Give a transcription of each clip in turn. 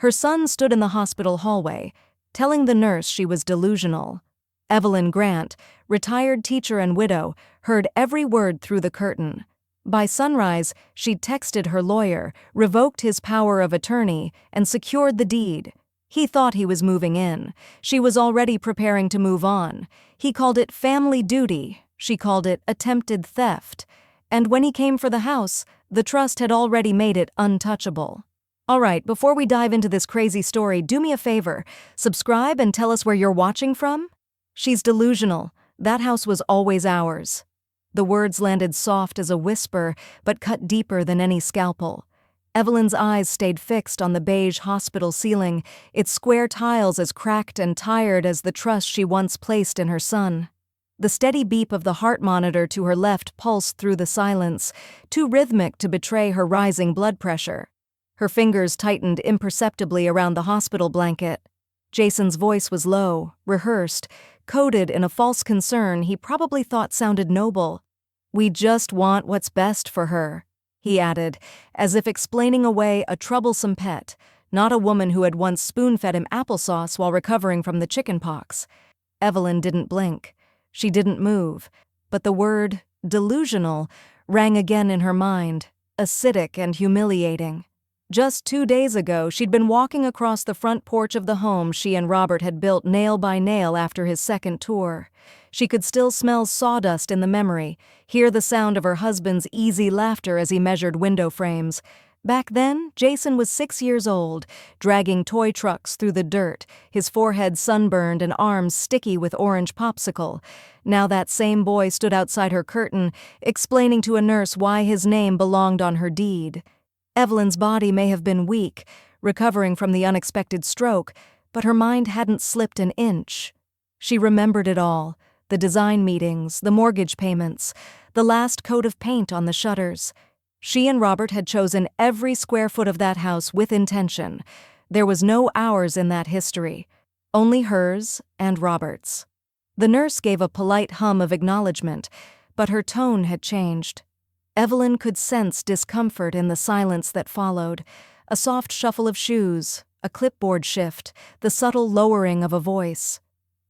Her son stood in the hospital hallway, telling the nurse she was delusional. Evelyn Grant, retired teacher and widow, heard every word through the curtain. By sunrise, she'd texted her lawyer, revoked his power of attorney, and secured the deed. He thought he was moving in. She was already preparing to move on. He called it family duty. She called it attempted theft. And when he came for the house, the trust had already made it untouchable. All right, before we dive into this crazy story, do me a favor. Subscribe and tell us where you're watching from. She's delusional. That house was always ours. The words landed soft as a whisper, but cut deeper than any scalpel. Evelyn's eyes stayed fixed on the beige hospital ceiling, its square tiles as cracked and tired as the trust she once placed in her son. The steady beep of the heart monitor to her left pulsed through the silence, too rhythmic to betray her rising blood pressure. Her fingers tightened imperceptibly around the hospital blanket. Jason's voice was low, rehearsed, coded in a false concern he probably thought sounded noble. "We just want what's best for her," he added, as if explaining away a troublesome pet, not a woman who had once spoon-fed him applesauce while recovering from the chickenpox. Evelyn didn't blink. She didn't move, but the word delusional rang again in her mind, acidic and humiliating. Just 2 days ago, she'd been walking across the front porch of the home she and Robert had built nail by nail after his second tour. She could still smell sawdust in the memory, hear the sound of her husband's easy laughter as he measured window frames. Back then, Jason was 6 years old, dragging toy trucks through the dirt, his forehead sunburned and arms sticky with orange popsicle. Now that same boy stood outside her curtain, explaining to a nurse why his name belonged on her deed. Evelyn's body may have been weak, recovering from the unexpected stroke, but her mind hadn't slipped an inch. She remembered it all, the design meetings, the mortgage payments, the last coat of paint on the shutters. She and Robert had chosen every square foot of that house with intention. There was no ours in that history, only hers and Robert's. The nurse gave a polite hum of acknowledgement, but her tone had changed. Evelyn could sense discomfort in the silence that followed, a soft shuffle of shoes, a clipboard shift, the subtle lowering of a voice.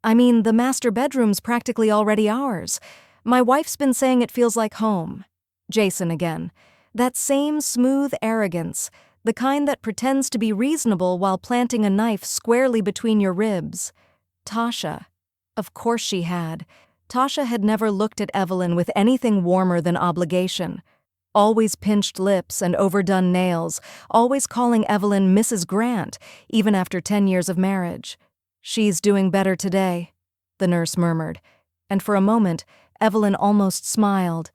"I mean, the master bedroom's practically already ours. My wife's been saying it feels like home." Jason again. That same smooth arrogance, the kind that pretends to be reasonable while planting a knife squarely between your ribs. Tasha. Of course she had. Tasha had never looked at Evelyn with anything warmer than obligation. Always pinched lips and overdone nails, always calling Evelyn Mrs. Grant, even after 10 years of marriage. "She's doing better today," the nurse murmured, and for a moment, Evelyn almost smiled.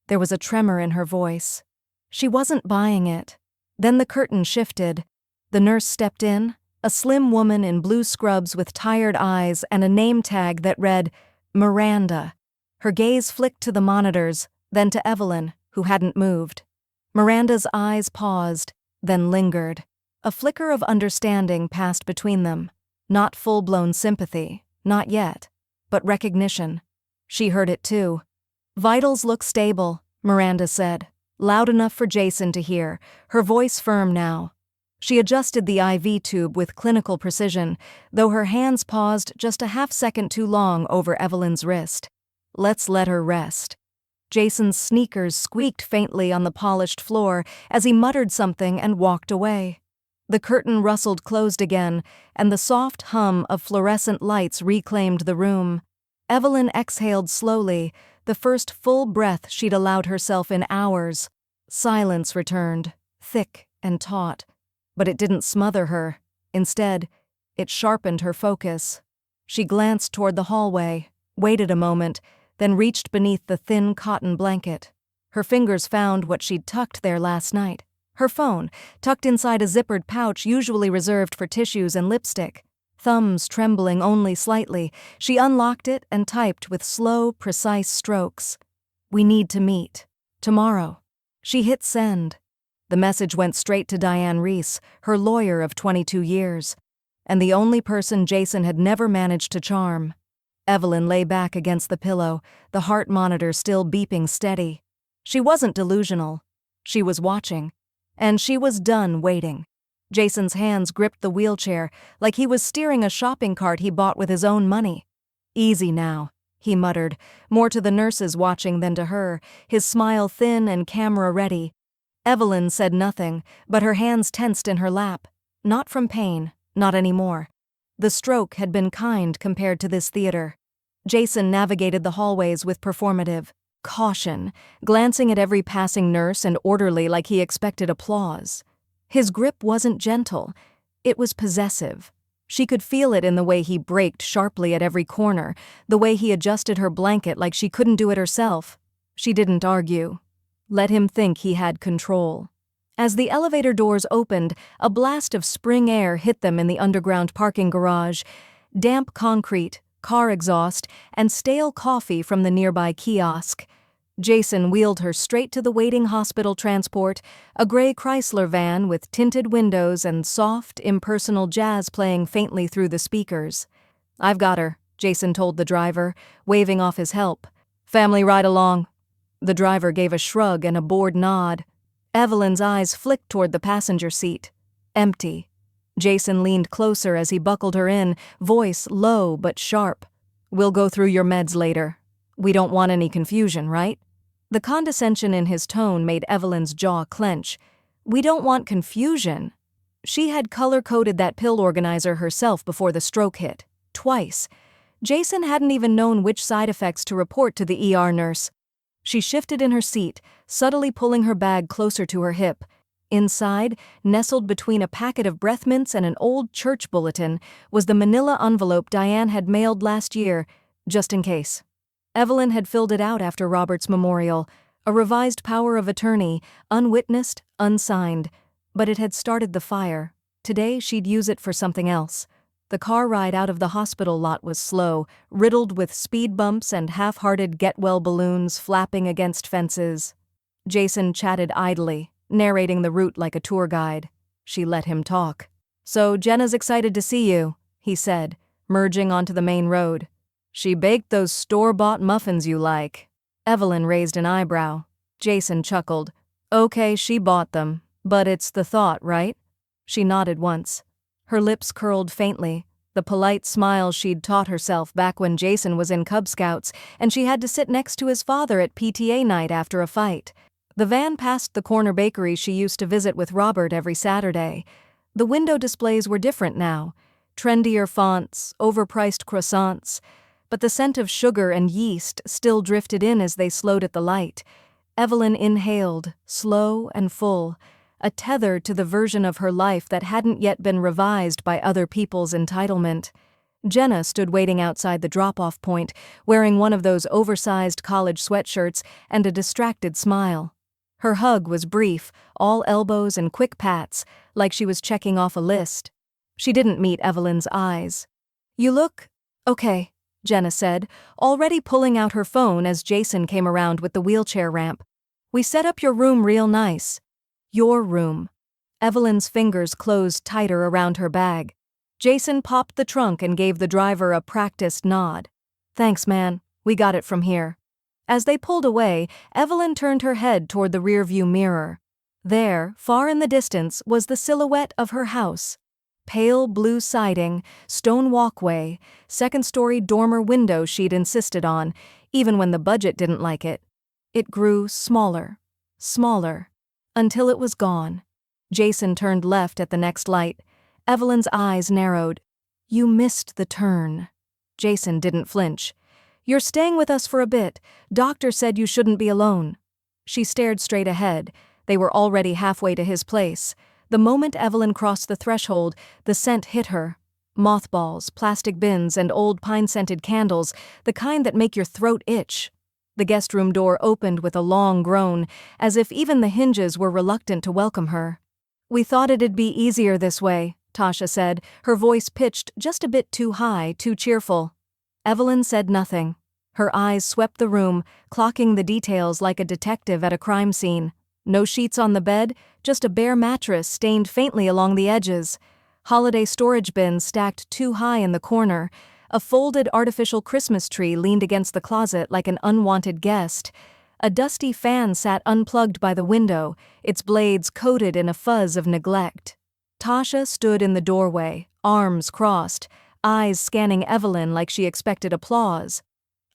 There was a tremor in her voice. She wasn't buying it. Then the curtain shifted. The nurse stepped in, a slim woman in blue scrubs with tired eyes and a name tag that read, Miranda. Her gaze flicked to the monitors, then to Evelyn, who hadn't moved. Miranda's eyes paused, then lingered. A flicker of understanding passed between them. Not full-blown sympathy, not yet, but recognition. She heard it too. "Vitals look stable," Miranda said, loud enough for Jason to hear, her voice firm now. She adjusted the IV tube with clinical precision, though her hands paused just a half-second too long over Evelyn's wrist. "Let's let her rest." Jason's sneakers squeaked faintly on the polished floor as he muttered something and walked away. The curtain rustled closed again, and the soft hum of fluorescent lights reclaimed the room. Evelyn exhaled slowly, the first full breath she'd allowed herself in hours. Silence returned, thick and taut. But it didn't smother her. Instead, it sharpened her focus. She glanced toward the hallway, waited a moment, then reached beneath the thin cotton blanket. Her fingers found what she'd tucked there last night. Her phone, tucked inside a zippered pouch usually reserved for tissues and lipstick. Thumbs trembling only slightly, she unlocked it and typed with slow, precise strokes. "We need to meet. Tomorrow." She hit send. The message went straight to Diane Reese, her lawyer of 22 years, and the only person Jason had never managed to charm. Evelyn lay back against the pillow, the heart monitor still beeping steady. She wasn't delusional. She was watching, and she was done waiting. Jason's hands gripped the wheelchair like he was steering a shopping cart he bought with his own money. "Easy now," he muttered, more to the nurses watching than to her, his smile thin and camera-ready. Evelyn said nothing, but her hands tensed in her lap. Not from pain, not anymore. The stroke had been kind compared to this theater. Jason navigated the hallways with performative caution, glancing at every passing nurse and orderly like he expected applause. His grip wasn't gentle. It was possessive. She could feel it in the way he braked sharply at every corner, the way he adjusted her blanket like she couldn't do it herself. She didn't argue. Let him think he had control. As the elevator doors opened, a blast of spring air hit them in the underground parking garage. Damp concrete, car exhaust, and stale coffee from the nearby kiosk. Jason wheeled her straight to the waiting hospital transport, a gray Chrysler van with tinted windows and soft, impersonal jazz playing faintly through the speakers. "I've got her," Jason told the driver, waving off his help. "Family ride along." The driver gave a shrug and a bored nod. Evelyn's eyes flicked toward the passenger seat. Empty. Jason leaned closer as he buckled her in, voice low but sharp. "We'll go through your meds later. We don't want any confusion, right?" The condescension in his tone made Evelyn's jaw clench. "We don't want confusion." She had color-coded that pill organizer herself before the stroke hit. Twice. Jason hadn't even known which side effects to report to the ER nurse. She shifted in her seat, subtly pulling her bag closer to her hip. Inside, nestled between a packet of breath mints and an old church bulletin, was the manila envelope Diane had mailed last year, just in case. Evelyn had filled it out after Robert's memorial, a revised power of attorney, unwitnessed, unsigned. But it had started the fire. Today she'd use it for something else. The car ride out of the hospital lot was slow, riddled with speed bumps and half-hearted get-well balloons flapping against fences. Jason chatted idly, narrating the route like a tour guide. She let him talk. "So Jenna's excited to see you," he said, merging onto the main road. "She baked those store-bought muffins you like." Evelyn raised an eyebrow. Jason chuckled. "Okay, she bought them, but it's the thought, right?" She nodded once. Her lips curled faintly, the polite smile she'd taught herself back when Jason was in Cub Scouts and she had to sit next to his father at PTA night after a fight. The van passed the corner bakery she used to visit with Robert every Saturday. The window displays were different now. Trendier fonts, overpriced croissants. But the scent of sugar and yeast still drifted in as they slowed at the light. Evelyn inhaled, slow and full, a tether to the version of her life that hadn't yet been revised by other people's entitlement. Jenna stood waiting outside the drop-off point, wearing one of those oversized college sweatshirts and a distracted smile. Her hug was brief, all elbows and quick pats, like she was checking off a list. She didn't meet Evelyn's eyes. "You look okay," Jenna said, already pulling out her phone as Jason came around with the wheelchair ramp. "We set up your room real nice." "Your room." Evelyn's fingers closed tighter around her bag. Jason popped the trunk and gave the driver a practiced nod. "Thanks, man. We got it from here." As they pulled away, Evelyn turned her head toward the rearview mirror. There, far in the distance, was the silhouette of her house. Pale blue siding, stone walkway, second-story dormer window she'd insisted on, even when the budget didn't like it. It grew smaller, smaller, until it was gone. Jason turned left at the next light. Evelyn's eyes narrowed. "You missed the turn." Jason didn't flinch. "You're staying with us for a bit. Doctor said you shouldn't be alone." She stared straight ahead. They were already halfway to his place. The moment Evelyn crossed the threshold, the scent hit her. Mothballs, plastic bins, and old pine-scented candles, the kind that make your throat itch. The guest room door opened with a long groan, as if even the hinges were reluctant to welcome her. "We thought it'd be easier this way," Tasha said, her voice pitched just a bit too high, too cheerful. Evelyn said nothing. Her eyes swept the room, clocking the details like a detective at a crime scene. No sheets on the bed, just a bare mattress stained faintly along the edges. Holiday storage bins stacked too high in the corner. A folded artificial Christmas tree leaned against the closet like an unwanted guest. A dusty fan sat unplugged by the window, its blades coated in a fuzz of neglect. Tasha stood in the doorway, arms crossed, eyes scanning Evelyn like she expected applause.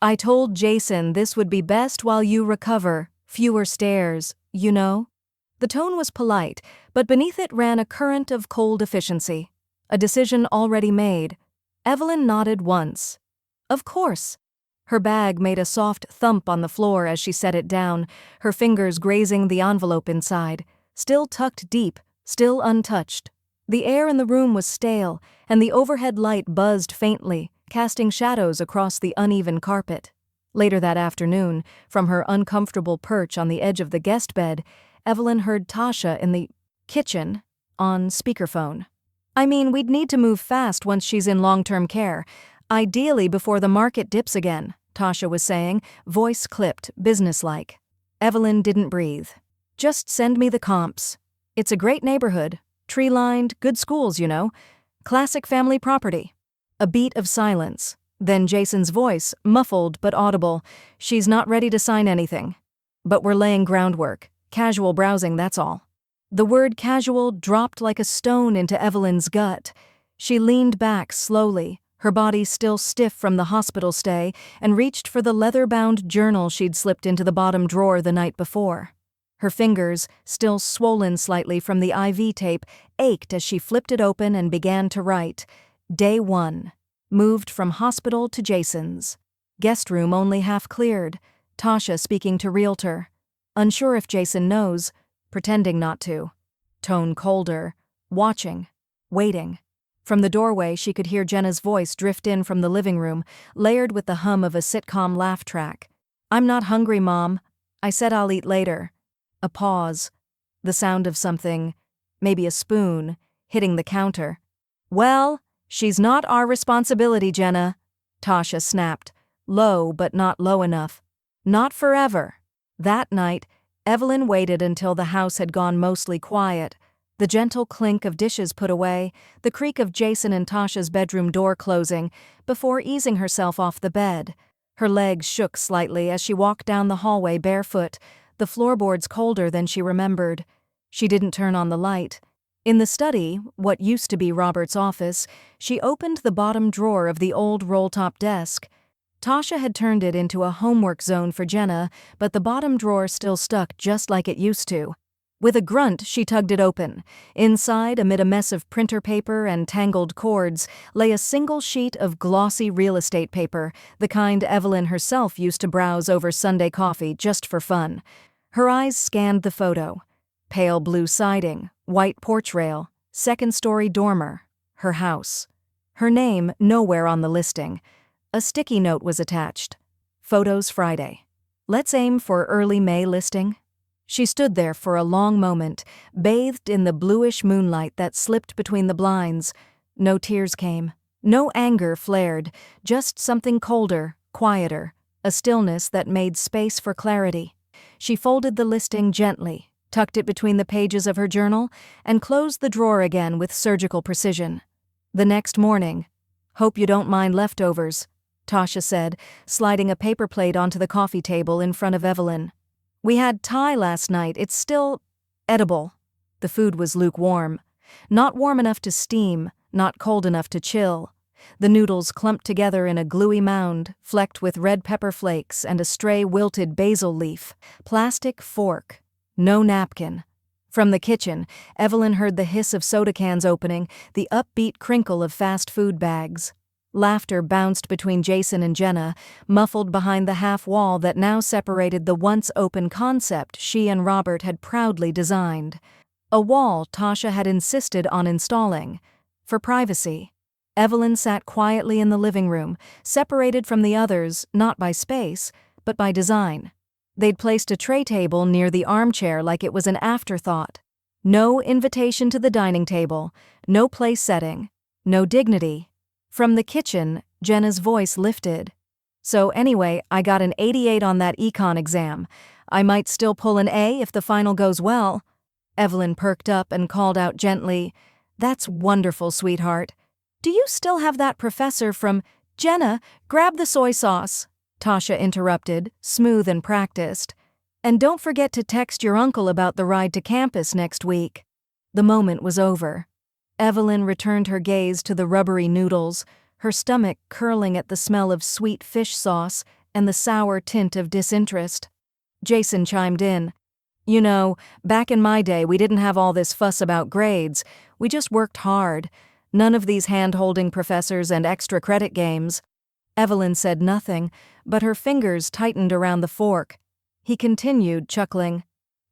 "I told Jason this would be best while you recover, fewer stairs, you know?" The tone was polite, but beneath it ran a current of cold efficiency. A decision already made. Evelyn nodded once. "Of course." Her bag made a soft thump on the floor as she set it down, her fingers grazing the envelope inside, still tucked deep, still untouched. The air in the room was stale, and the overhead light buzzed faintly, casting shadows across the uneven carpet. Later that afternoon, from her uncomfortable perch on the edge of the guest bed, Evelyn heard Tasha in the kitchen on speakerphone. "I mean, we'd need to move fast once she's in long-term care, ideally before the market dips again," Tasha was saying, voice clipped, businesslike. Evelyn didn't breathe. "Just send me the comps. It's a great neighborhood, tree-lined, good schools, you know. Classic family property." A beat of silence. Then Jason's voice, muffled but audible. "She's not ready to sign anything. But we're laying groundwork. Casual browsing, that's all." The word casual dropped like a stone into Evelyn's gut. She leaned back slowly, her body still stiff from the hospital stay, and reached for the leather-bound journal she'd slipped into the bottom drawer the night before. Her fingers, still swollen slightly from the IV tape, ached as she flipped it open and began to write. Day 1. Moved from hospital to Jason's. Guest room only half cleared. Tasha speaking to realtor. Unsure if Jason knows, pretending not to. Tone colder. Watching. Waiting. From the doorway she could hear Jenna's voice drift in from the living room, layered with the hum of a sitcom laugh track. "I'm not hungry, Mom. I said I'll eat later." A pause. The sound of something, maybe a spoon, hitting the counter. "Well, she's not our responsibility, Jenna," Tasha snapped, low but not low enough. "Not forever." That night, Evelyn waited until the house had gone mostly quiet, the gentle clink of dishes put away, the creak of Jason and Tasha's bedroom door closing, before easing herself off the bed. Her legs shook slightly as she walked down the hallway barefoot, the floorboards colder than she remembered. She didn't turn on the light. In the study, what used to be Robert's office, she opened the bottom drawer of the old roll-top desk. Tasha had turned it into a homework zone for Jenna, but the bottom drawer still stuck just like it used to. With a grunt, she tugged it open. Inside, amid a mess of printer paper and tangled cords, lay a single sheet of glossy real estate paper, the kind Evelyn herself used to browse over Sunday coffee just for fun. Her eyes scanned the photo. Pale blue siding, white porch rail, second-story dormer, her house. Her name nowhere on the listing. A sticky note was attached. Photos Friday. Let's aim for early May listing. She stood there for a long moment, bathed in the bluish moonlight that slipped between the blinds. No tears came. No anger flared, just something colder, quieter, a stillness that made space for clarity. She folded the listing gently, tucked it between the pages of her journal, and closed the drawer again with surgical precision. The next morning, "Hope you don't mind leftovers," Tasha said, sliding a paper plate onto the coffee table in front of Evelyn. "We had Thai last night. It's still edible." The food was lukewarm. Not warm enough to steam, not cold enough to chill. The noodles clumped together in a gluey mound, flecked with red pepper flakes and a stray wilted basil leaf. Plastic fork. No napkin. From the kitchen, Evelyn heard the hiss of soda cans opening, the upbeat crinkle of fast food bags. Laughter bounced between Jason and Jenna, muffled behind the half wall that now separated the once open concept she and Robert had proudly designed. A wall Tasha had insisted on installing. For privacy. Evelyn sat quietly in the living room, separated from the others not by space, but by design. They'd placed a tray table near the armchair like it was an afterthought. No invitation to the dining table, no place setting, no dignity. From the kitchen, Jenna's voice lifted. "So anyway, I got an 88 on that econ exam. I might still pull an A if the final goes well." Evelyn perked up and called out gently, "That's wonderful, sweetheart. Do you still have that professor from—" "Jenna, grab the soy sauce," Tasha interrupted, smooth and practiced. "And don't forget to text your uncle about the ride to campus next week." The moment was over. Evelyn returned her gaze to the rubbery noodles, her stomach curling at the smell of sweet fish sauce and the sour tint of disinterest. Jason chimed in. You know, back in my day we didn't have all this fuss about grades, we just worked hard. None of these hand-holding professors and extra credit games. Evelyn said nothing, but her fingers tightened around the fork. He continued, chuckling.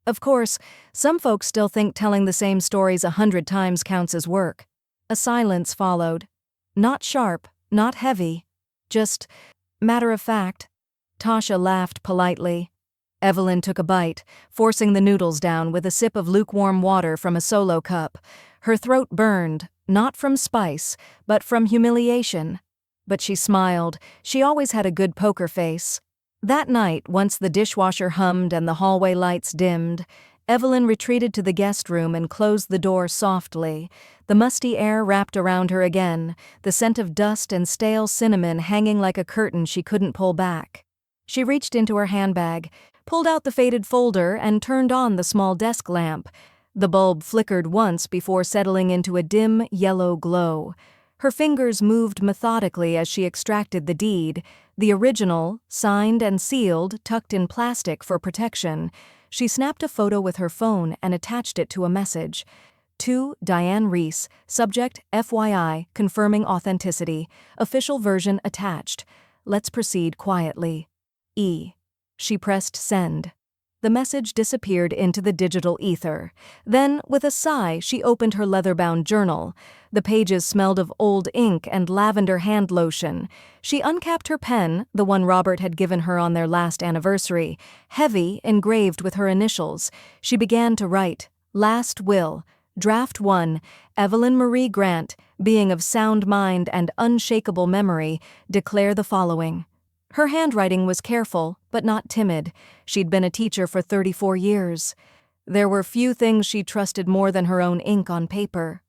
Of course, some folks still think telling the same stories 100 times counts as work. A silence followed. Not sharp, not heavy. Just matter of fact. Tasha laughed politely. Evelyn took a bite, forcing the noodles down with a sip of lukewarm water from a solo cup. Her throat burned, not from spice, but from humiliation. But she smiled. She always had a good poker face. That night, once the dishwasher hummed and the hallway lights dimmed, Evelyn retreated to the guest room and closed the door softly. The musty air wrapped around her again, the scent of dust and stale cinnamon hanging like a curtain she couldn't pull back. She reached into her handbag, pulled out the faded folder, and turned on the small desk lamp. The bulb flickered once before settling into a dim, yellow glow. Her fingers moved methodically as she extracted the deed, the original, signed and sealed, tucked in plastic for protection. She snapped a photo with her phone and attached it to a message. To Diane Reese, subject FYI, confirming authenticity, official version attached. Let's proceed quietly. E. She pressed send. The message disappeared into the digital ether. Then, with a sigh, she opened her leather-bound journal. The pages smelled of old ink and lavender hand lotion. She uncapped her pen, the one Robert had given her on their last anniversary, heavy, engraved with her initials. She began to write. Last will. Draft 1. Evelyn Marie Grant, being of sound mind and unshakable memory, declare the following. Her handwriting was careful, but not timid. She'd been a teacher for 34 years. There were few things she trusted more than her own ink on paper.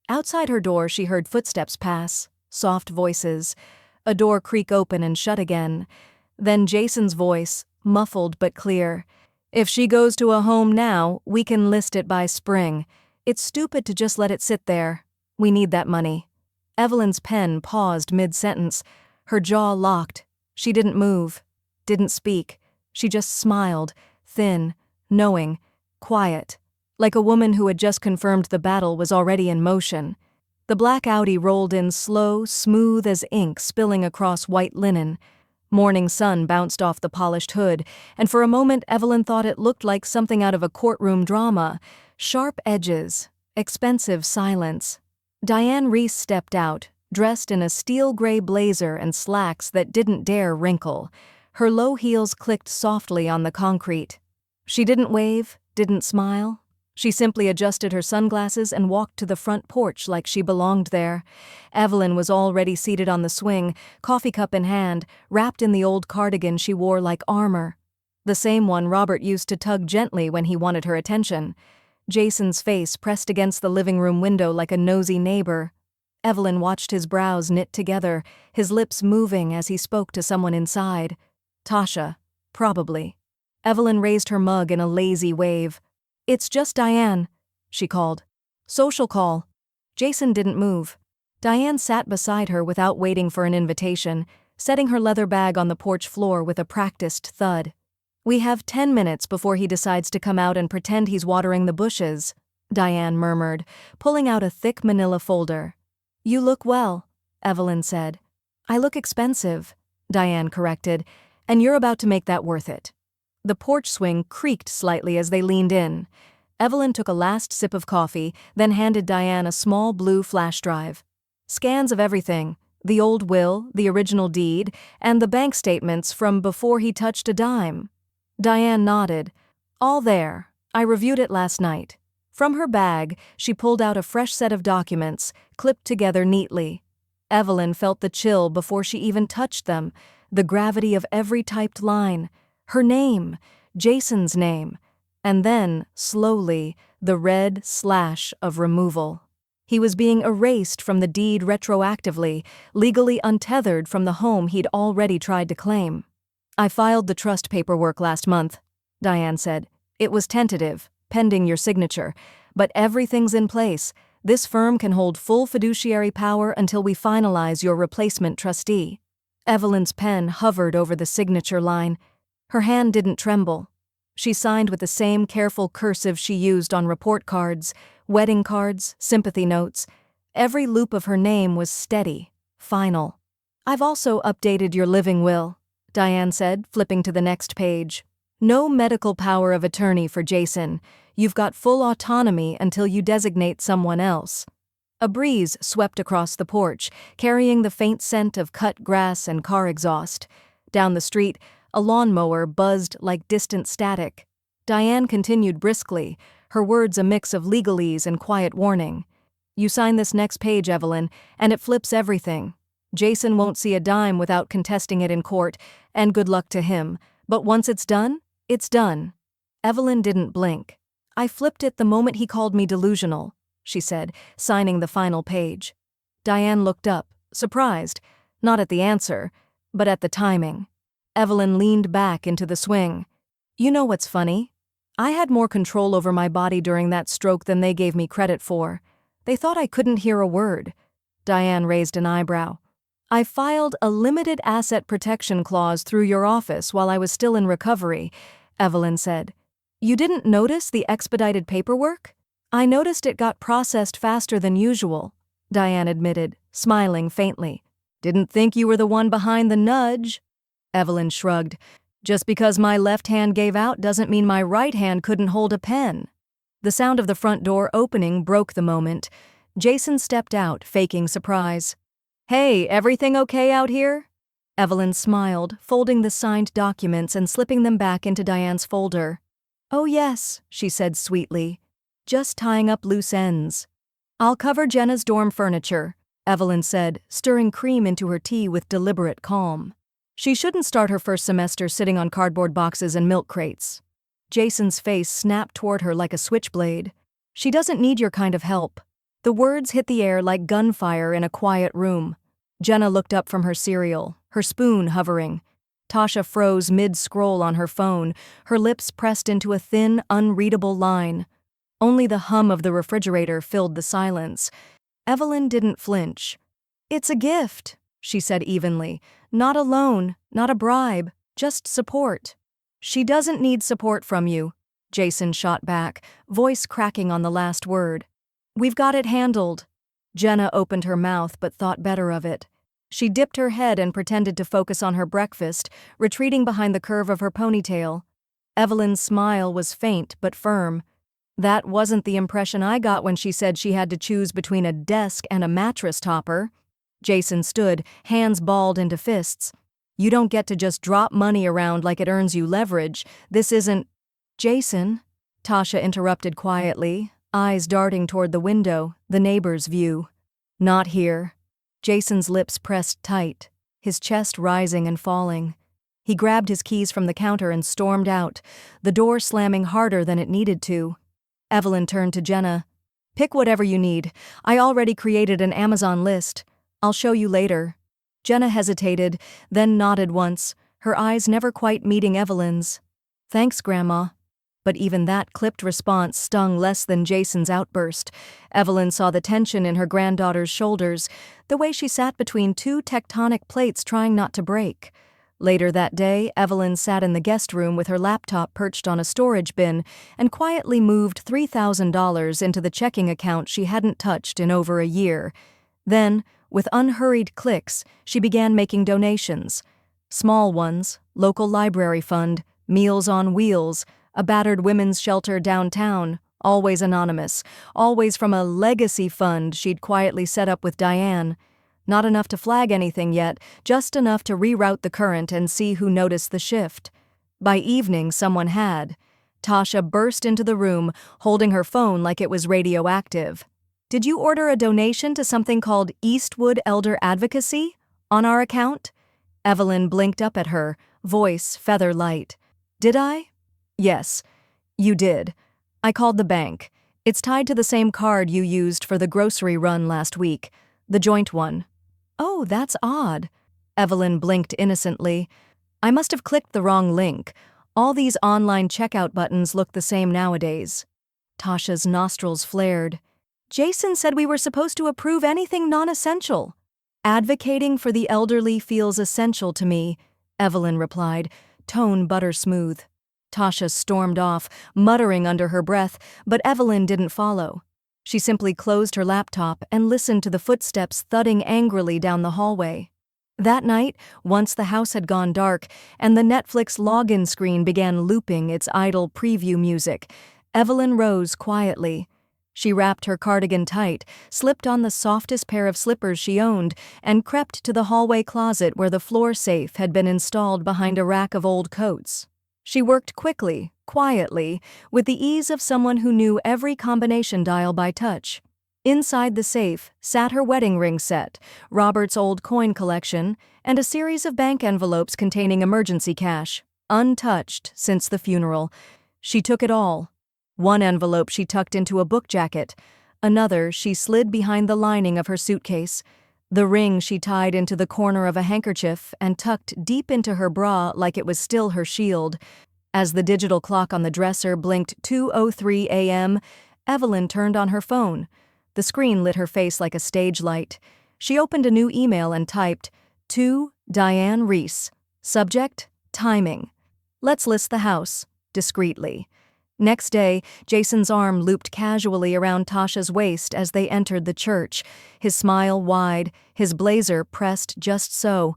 Outside her door she heard footsteps pass, soft voices, a door creak open and shut again. Then Jason's voice, muffled but clear. If she goes to a home now, we can list it by spring. It's stupid to just let it sit there. We need that money. Evelyn's pen paused mid-sentence. Her jaw locked. She didn't move, didn't speak. She just smiled, thin, knowing, quiet, like a woman who had just confirmed the battle was already in motion. The black Audi rolled in slow, smooth as ink spilling across white linen. Morning sun bounced off the polished hood, and for a moment Evelyn thought it looked like something out of a courtroom drama. Sharp edges, expensive silence. Diane Reese stepped out, dressed in a steel-gray blazer and slacks that didn't dare wrinkle. Her low heels clicked softly on the concrete. She didn't wave, didn't smile. She simply adjusted her sunglasses and walked to the front porch like she belonged there. Evelyn was already seated on the swing, coffee cup in hand, wrapped in the old cardigan she wore like armor. The same one Robert used to tug gently when he wanted her attention. Jason's face pressed against the living room window like a nosy neighbor. Evelyn watched his brows knit together, his lips moving as he spoke to someone inside. Tasha, probably. Evelyn raised her mug in a lazy wave. It's just Diane, she called. Social call. Jason didn't move. Diane sat beside her without waiting for an invitation, setting her leather bag on the porch floor with a practiced thud. We have 10 minutes before he decides to come out and pretend he's watering the bushes, Diane murmured, pulling out a thick manila folder. You look well, Evelyn said. I look expensive, Diane corrected, and you're about to make that worth it. The porch swing creaked slightly as they leaned in. Evelyn took a last sip of coffee, then handed Diane a small blue flash drive. Scans of everything, the old will, the original deed, and the bank statements from before he touched a dime. Diane nodded. All there. I reviewed it last night. From her bag, she pulled out a fresh set of documents, clipped together neatly. Evelyn felt the chill before she even touched them, the gravity of every typed line, her name, Jason's name, and then, slowly, the red slash of removal. He was being erased from the deed retroactively, legally untethered from the home he'd already tried to claim. I filed the trust paperwork last month, Diane said. It was tentative, pending your signature, but everything's in place. This firm can hold full fiduciary power until we finalize your replacement trustee." Evelyn's pen hovered over the signature line. Her hand didn't tremble. She signed with the same careful cursive she used on report cards, wedding cards, sympathy notes. Every loop of her name was steady, final. "I've also updated your living will," Diane said, flipping to the next page. "No medical power of attorney for Jason. You've got full autonomy until you designate someone else." A breeze swept across the porch, carrying the faint scent of cut grass and car exhaust. Down the street, a lawnmower buzzed like distant static. Diane continued briskly, her words a mix of legalese and quiet warning. "You sign this next page, Evelyn, and it flips everything. Jason won't see a dime without contesting it in court, and good luck to him. But once it's done, it's done." Evelyn didn't blink. "I flipped it the moment he called me delusional," she said, signing the final page. Diane looked up, surprised, not at the answer, but at the timing. Evelyn leaned back into the swing. "You know what's funny? I had more control over my body during that stroke than they gave me credit for. They thought I couldn't hear a word." Diane raised an eyebrow. "I filed a limited asset protection clause through your office while I was still in recovery," Evelyn said. "You didn't notice the expedited paperwork?" "I noticed it got processed faster than usual," Diane admitted, smiling faintly. "Didn't think you were the one behind the nudge." Evelyn shrugged. "Just because my left hand gave out doesn't mean my right hand couldn't hold a pen." The sound of the front door opening broke the moment. Jason stepped out, faking surprise. "Hey, everything okay out here?" Evelyn smiled, folding the signed documents and slipping them back into Diane's folder. "Oh yes," she said sweetly. "Just tying up loose ends." "I'll cover Jenna's dorm furniture," Evelyn said, stirring cream into her tea with deliberate calm. She shouldn't start her first semester sitting on cardboard boxes and milk crates. Jason's face snapped toward her like a switchblade. "She doesn't need your kind of help." The words hit the air like gunfire in a quiet room. Jenna looked up from her cereal, her spoon hovering. Tasha froze mid-scroll on her phone, her lips pressed into a thin, unreadable line. Only the hum of the refrigerator filled the silence. Evelyn didn't flinch. "It's a gift," she said evenly. "Not a loan, not a bribe, just support." "She doesn't need support from you," Jason shot back, voice cracking on the last word. "We've got it handled." Jenna opened her mouth but thought better of it. She dipped her head and pretended to focus on her breakfast, retreating behind the curve of her ponytail. Evelyn's smile was faint but firm. "That wasn't the impression I got when she said she had to choose between a desk and a mattress topper." Jason stood, hands balled into fists. "You don't get to just drop money around like it earns you leverage. This isn't—" "Jason," Tasha interrupted quietly, eyes darting toward the window, the neighbor's view. "Not here." Jason's lips pressed tight, his chest rising and falling. He grabbed his keys from the counter and stormed out, the door slamming harder than it needed to. Evelyn turned to Jenna. "Pick whatever you need. I already created an Amazon list. I'll show you later." Jenna hesitated, then nodded once, her eyes never quite meeting Evelyn's. "Thanks, Grandma." But even that clipped response stung less than Jason's outburst. Evelyn saw the tension in her granddaughter's shoulders, the way she sat between two tectonic plates trying not to break. Later that day, Evelyn sat in the guest room with her laptop perched on a storage bin and quietly moved $3,000 into the checking account she hadn't touched in over a year. Then, with unhurried clicks, she began making donations. Small ones, local library fund, Meals on Wheels, a battered women's shelter downtown, always anonymous, always from a legacy fund she'd quietly set up with Diane. Not enough to flag anything yet, just enough to reroute the current and see who noticed the shift. By evening, someone had. Tasha burst into the room, holding her phone like it was radioactive. "Did you order a donation to something called Eastwood Elder Advocacy? On our account?" Evelyn blinked up at her, voice feather light. "Did I?" "Yes, you did. I called the bank. It's tied to the same card you used for the grocery run last week, the joint one." "Oh, that's odd." Evelyn blinked innocently. "I must have clicked the wrong link. All these online checkout buttons look the same nowadays." Tasha's nostrils flared. Jason said we were supposed to approve anything non-essential. Advocating for the elderly feels essential to me, Evelyn replied, tone butter-smooth. Tasha stormed off, muttering under her breath, but Evelyn didn't follow. She simply closed her laptop and listened to the footsteps thudding angrily down the hallway. That night, once the house had gone dark and the Netflix login screen began looping its idle preview music, Evelyn rose quietly. She wrapped her cardigan tight, slipped on the softest pair of slippers she owned, and crept to the hallway closet where the floor safe had been installed behind a rack of old coats. She worked quickly, quietly, with the ease of someone who knew every combination dial by touch. Inside the safe sat her wedding ring set, Robert's old coin collection, and a series of bank envelopes containing emergency cash, untouched since the funeral. She took it all. One envelope she tucked into a book jacket, another she slid behind the lining of her suitcase. The ring she tied into the corner of a handkerchief and tucked deep into her bra like it was still her shield. As the digital clock on the dresser blinked 2:03 a.m., Evelyn turned on her phone. The screen lit her face like a stage light. She opened a new email and typed, "To Diane Reese. Subject, timing. Let's list the house," discreetly. Next day, Jason's arm looped casually around Tasha's waist as they entered the church, his smile wide, his blazer pressed just so.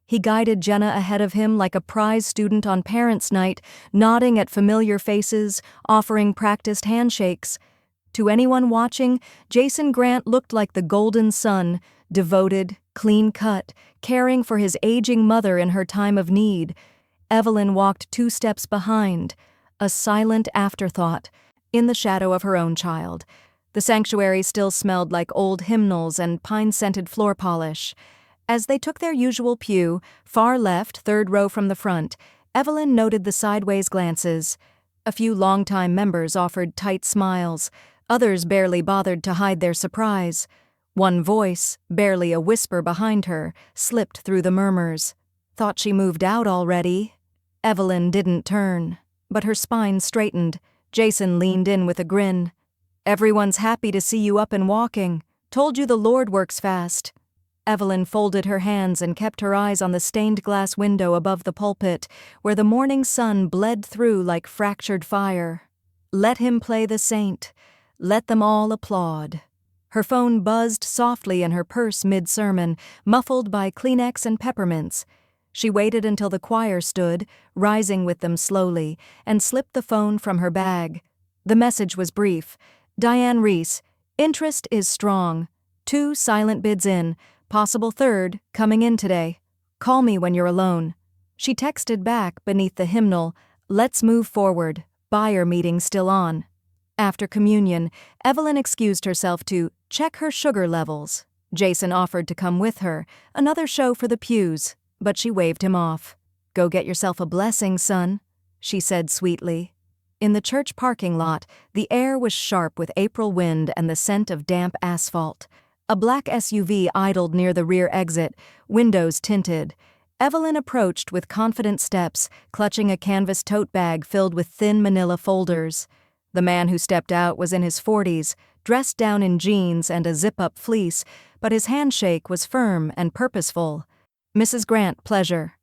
He guided Jenna ahead of him like a prize student on parents' night, nodding at familiar faces, offering practiced handshakes. To anyone watching, Jason Grant looked like the golden son, devoted, clean-cut, caring for his aging mother in her time of need. Evelyn walked 2 steps behind, a silent afterthought, in the shadow of her own child. The sanctuary still smelled like old hymnals and pine-scented floor polish. As they took their usual pew, far left, 3rd row from the front, Evelyn noted the sideways glances. A few longtime members offered tight smiles. Others barely bothered to hide their surprise. One voice, barely a whisper behind her, slipped through the murmurs. "Thought she moved out already?" Evelyn didn't turn, but her spine straightened. Jason leaned in with a grin. "Everyone's happy to see you up and walking. Told you the Lord works fast." Evelyn folded her hands and kept her eyes on the stained glass window above the pulpit, where the morning sun bled through like fractured fire. Let him play the saint. Let them all applaud. Her phone buzzed softly in her purse mid-sermon, muffled by Kleenex and peppermints. She waited until the choir stood, rising with them slowly, and slipped the phone from her bag. The message was brief. "Diane Reese, interest is strong. 2 silent bids in, possible 3rd, coming in today. Call me when you're alone." She texted back beneath the hymnal, "Let's move forward. Buyer meeting still on." After communion, Evelyn excused herself to check her sugar levels. Jason offered to come with her, another show for the pews, but she waved him off. "Go get yourself a blessing, son," she said sweetly. In the church parking lot, the air was sharp with April wind and the scent of damp asphalt. A black SUV idled near the rear exit, windows tinted. Evelyn approached with confident steps, clutching a canvas tote bag filled with thin manila folders. The man who stepped out was in his 40s, dressed down in jeans and a zip-up fleece, but his handshake was firm and purposeful. "Mrs. Grant, pleasure."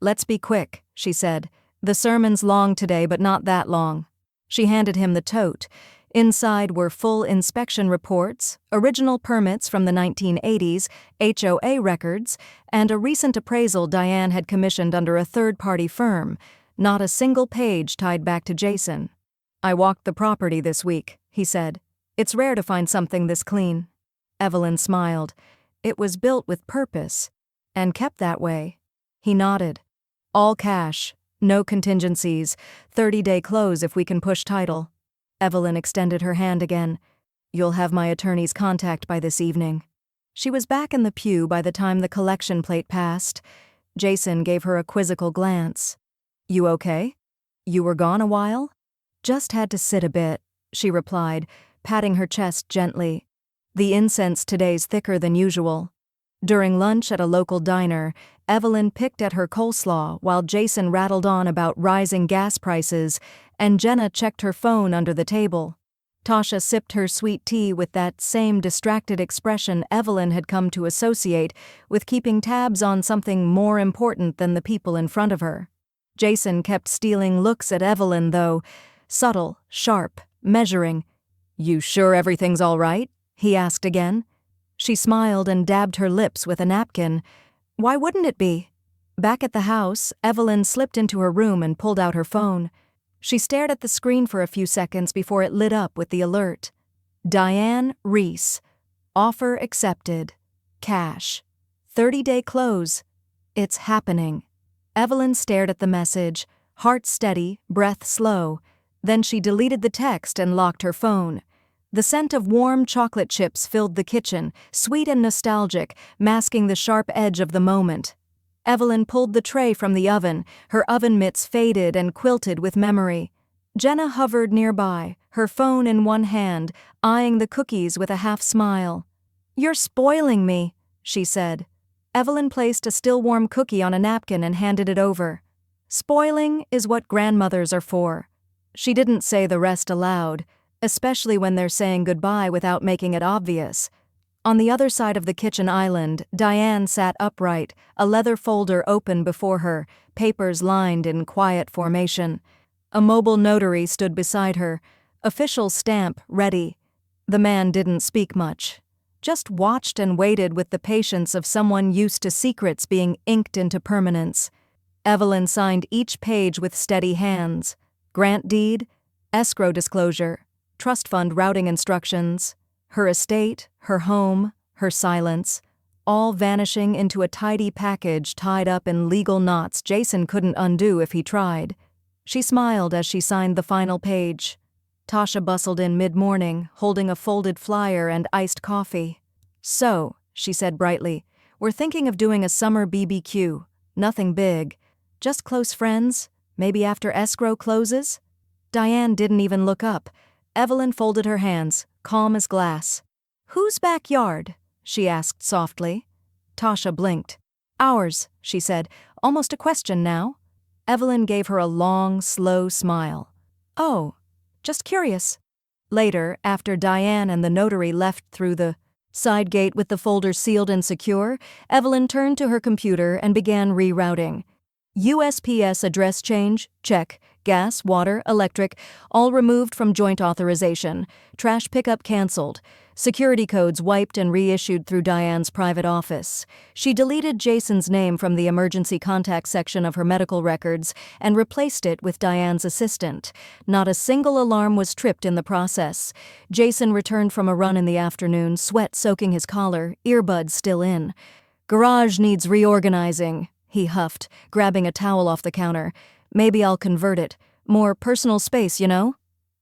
"Let's be quick," she said. "The sermon's long today, but not that long." She handed him the tote. Inside were full inspection reports, original permits from the 1980s, HOA records, and a recent appraisal Diane had commissioned under a third-party firm. Not a single page tied back to Jason. "I walked the property this week," he said. "It's rare to find something this clean." Evelyn smiled. "It was built with purpose, and kept that way." He nodded. "All cash, no contingencies, 30-day close if we can push title." Evelyn extended her hand again. "You'll have my attorney's contact by this evening." She was back in the pew by the time the collection plate passed. Jason gave her a quizzical glance. "You okay? You were gone a while?" "Just had to sit a bit," she replied, patting her chest gently. "The incense today's thicker than usual." During lunch at a local diner, Evelyn picked at her coleslaw while Jason rattled on about rising gas prices, and Jenna checked her phone under the table. Tasha sipped her sweet tea with that same distracted expression Evelyn had come to associate with keeping tabs on something more important than the people in front of her. Jason kept stealing looks at Evelyn, though, subtle, sharp, measuring. "You sure everything's all right?" he asked again. She smiled and dabbed her lips with a napkin. Why wouldn't it be? Back at the house, Evelyn slipped into her room and pulled out her phone. She stared at the screen for a few seconds before it lit up with the alert. Diane Reese. Offer accepted. Cash. 30-day close. It's happening. Evelyn stared at the message, heart steady, breath slow. Then she deleted the text and locked her phone. The scent of warm chocolate chips filled the kitchen, sweet and nostalgic, masking the sharp edge of the moment. Evelyn pulled the tray from the oven, her oven mitts faded and quilted with memory. Jenna hovered nearby, her phone in one hand, eyeing the cookies with a half smile. "You're spoiling me," she said. Evelyn placed a still warm cookie on a napkin and handed it over. "Spoiling is what grandmothers are for." She didn't say the rest aloud, especially when they're saying goodbye without making it obvious. On the other side of the kitchen island, Diane sat upright, a leather folder open before her, papers lined in quiet formation. A mobile notary stood beside her, official stamp ready. The man didn't speak much, just watched and waited with the patience of someone used to secrets being inked into permanence. Evelyn signed each page with steady hands. Grant deed, escrow disclosure, trust fund routing instructions, her estate, her home, her silence, all vanishing into a tidy package tied up in legal knots Jason couldn't undo if he tried. She smiled as she signed the final page. Tasha bustled in mid-morning, holding a folded flyer and iced coffee. "So," she said brightly, "we're thinking of doing a summer BBQ. Nothing big. Just close friends, maybe after escrow closes?" Diane didn't even look up. Evelyn folded her hands, calm as glass. "Whose backyard?" she asked softly. Tasha blinked. "Ours," she said, almost a question now. Evelyn gave her a long, slow smile. "Oh, just curious." Later, after Diane and the notary left through the side gate with the folder sealed and secure, Evelyn turned to her computer and began rerouting. USPS address change, check. Gas, water, electric, all removed from joint authorization. Trash pickup canceled. Security codes wiped and reissued through Diane's private office. She deleted Jason's name from the emergency contact section of her medical records and replaced it with Diane's assistant. Not a single alarm was tripped in the process. Jason returned from a run in the afternoon, sweat soaking his collar, earbuds still in. "Garage needs reorganizing," he huffed, grabbing a towel off the counter. "Maybe I'll convert it. More personal space, you know?"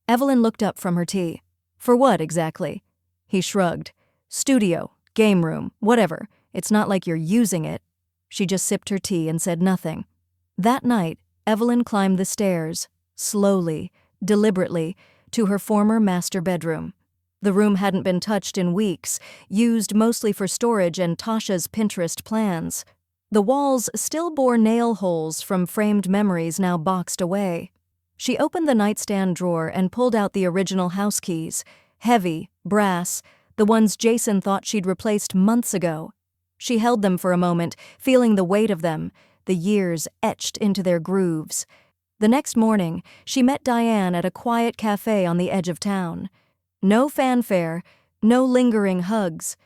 Evelyn looked up from her tea. "For what, exactly?" He shrugged. "Studio, game room, whatever. It's not like you're using it." She just sipped her tea and said nothing. That night, Evelyn climbed the stairs, slowly, deliberately, to her former master bedroom. The room hadn't been touched in weeks, used mostly for storage and Tasha's Pinterest plans. The walls still bore nail holes from framed memories now boxed away. She opened the nightstand drawer and pulled out the original house keys, heavy, brass, the ones Jason thought she'd replaced months ago. She held them for a moment, feeling the weight of them, the years etched into their grooves. The next morning, she met Diane at a quiet cafe on the edge of town. No fanfare, no lingering hugs.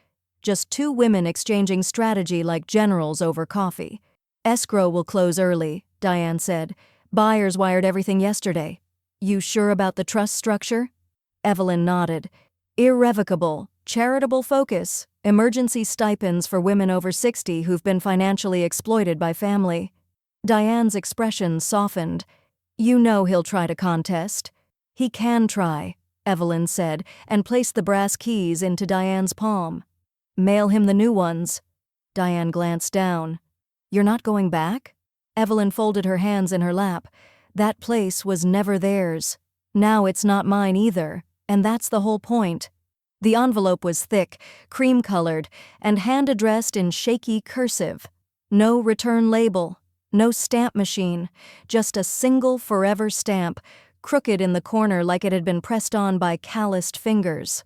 Just two women exchanging strategy like generals over coffee. "Escrow will close early," Diane said. "Buyers wired everything yesterday." "You sure about the trust structure?" Evelyn nodded. "Irrevocable, charitable focus, emergency stipends for women over 60 who've been financially exploited by family." Diane's expression softened. "You know he'll try to contest." "He can try," Evelyn said, and placed the brass keys into Diane's palm. "Mail him the new ones." Diane glanced down. "You're not going back?" Evelyn folded her hands in her lap. "That place was never theirs. Now it's not mine either, and that's the whole point." The envelope was thick, cream-colored, and hand-addressed in shaky cursive. No return label, no stamp machine, just a single forever stamp, crooked in the corner like it had been pressed on by calloused fingers.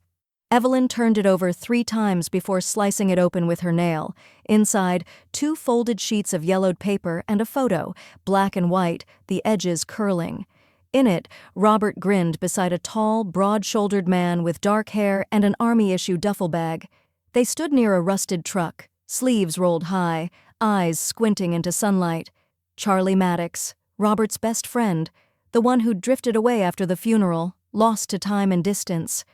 Evelyn turned it over 3 times before slicing it open with her nail. Inside, 2 folded sheets of yellowed paper and a photo, black and white, the edges curling. In it, Robert grinned beside a tall, broad-shouldered man with dark hair and an Army-issue duffel bag. They stood near a rusted truck, sleeves rolled high, eyes squinting into sunlight. Charlie Maddox, Robert's best friend, the one who'd drifted away after the funeral, lost to time and distance.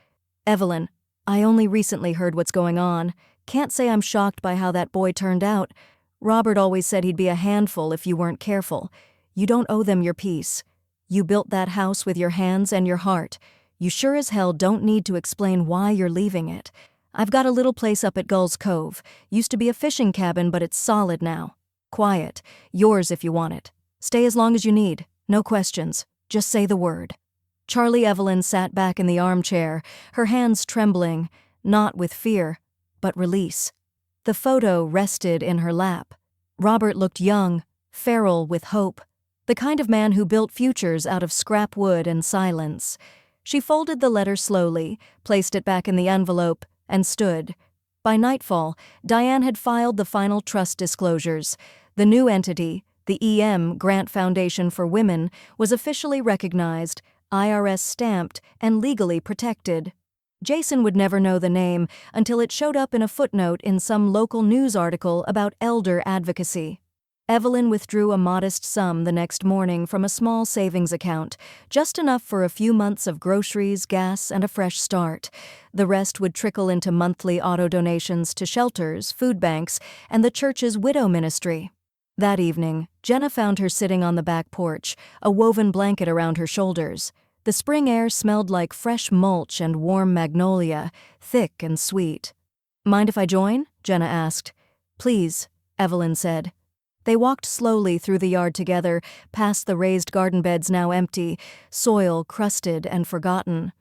Evelyn, I only recently heard what's going on. Can't say I'm shocked by how that boy turned out. Robert always said he'd be a handful if you weren't careful. You don't owe them your peace. You built that house with your hands and your heart. You sure as hell don't need to explain why you're leaving it. I've got a little place up at Gull's Cove. Used to be a fishing cabin, but it's solid now. Quiet. Yours if you want it. Stay as long as you need. No questions. Just say the word. Charlie Evelyn sat back in the armchair, her hands trembling, not with fear, but release. The photo rested in her lap. Robert looked young, feral with hope, the kind of man who built futures out of scrap wood and silence. She folded the letter slowly, placed it back in the envelope, and stood. By nightfall, Diane had filed the final trust disclosures. The new entity, the EM Grant Foundation for Women, was officially recognized, IRS stamped, and legally protected. Jason would never know the name until it showed up in a footnote in some local news article about elder advocacy. Evelyn withdrew a modest sum the next morning from a small savings account, just enough for a few months of groceries, gas, and a fresh start. The rest would trickle into monthly auto donations to shelters, food banks, and the church's widow ministry. That evening, Jenna found her sitting on the back porch, a woven blanket around her shoulders. The spring air smelled like fresh mulch and warm magnolia, thick and sweet. "Mind if I join?" Jenna asked. "Please," Evelyn said. They walked slowly through the yard together, past the raised garden beds now empty, soil crusted and forgotten.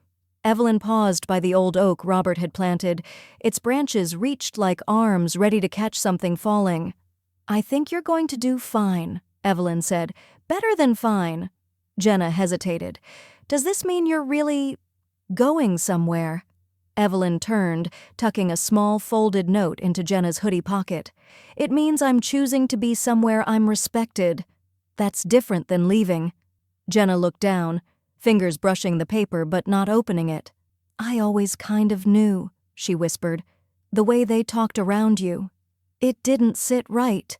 Evelyn paused by the old oak Robert had planted. Its branches reached like arms ready to catch something falling. "I think you're going to do fine," Evelyn said. "Better than fine." Jenna hesitated. "Does this mean you're really going somewhere?" Evelyn turned, tucking a small folded note into Jenna's hoodie pocket. "It means I'm choosing to be somewhere I'm respected. That's different than leaving." Jenna looked down, fingers brushing the paper but not opening it. "I always kind of knew," she whispered. "The way they talked around you. It didn't sit right."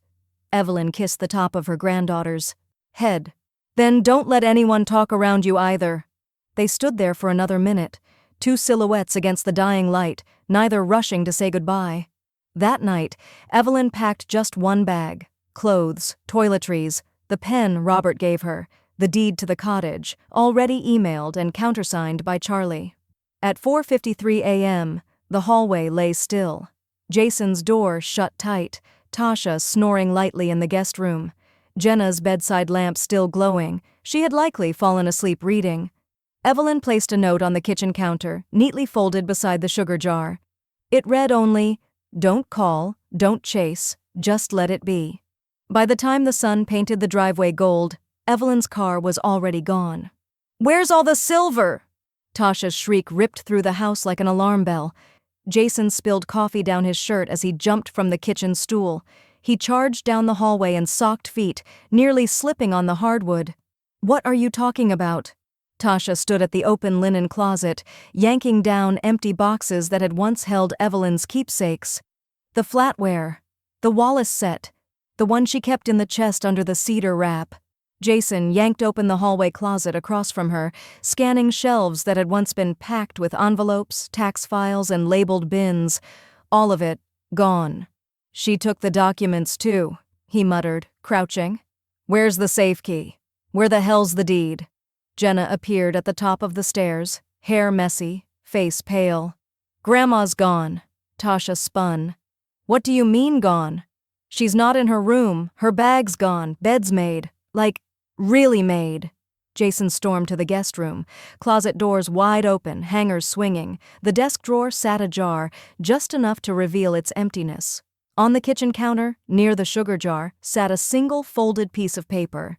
Evelyn kissed the top of her granddaughter's head. "Then don't let anyone talk around you either." They stood there for another minute, 2 silhouettes against the dying light, neither rushing to say goodbye. That night, Evelyn packed just one bag: clothes, toiletries, the pen Robert gave her, the deed to the cottage, already emailed and countersigned by Charlie. At 4:53 a.m., the hallway lay still. Jason's door shut tight, Tasha snoring lightly in the guest room. Jenna's bedside lamp still glowing. She had likely fallen asleep reading. Evelyn placed a note on the kitchen counter, neatly folded beside the sugar jar. It read only, "Don't call, don't chase, just let it be." By the time the sun painted the driveway gold, Evelyn's car was already gone. "Where's all the silver?" Tasha's shriek ripped through the house like an alarm bell. Jason spilled coffee down his shirt as he jumped from the kitchen stool. He charged down the hallway in socked feet, nearly slipping on the hardwood. "What are you talking about?" Tasha stood at the open linen closet, yanking down empty boxes that had once held Evelyn's keepsakes. The flatware. The Wallace set. The one she kept in the chest under the cedar wrap. Jason yanked open the hallway closet across from her, scanning shelves that had once been packed with envelopes, tax files, and labeled bins. All of it gone. "She took the documents too," he muttered, crouching. "Where's the safe key? Where the hell's the deed?" Jenna appeared at the top of the stairs, hair messy, face pale. "Grandma's gone." Tasha spun. "What do you mean gone?" "She's not in her room, her bag's gone, bed's made. Like, really made." Jason stormed to the guest room, closet doors wide open, hangers swinging. The desk drawer sat ajar, just enough to reveal its emptiness. On the kitchen counter, near the sugar jar, sat a single folded piece of paper.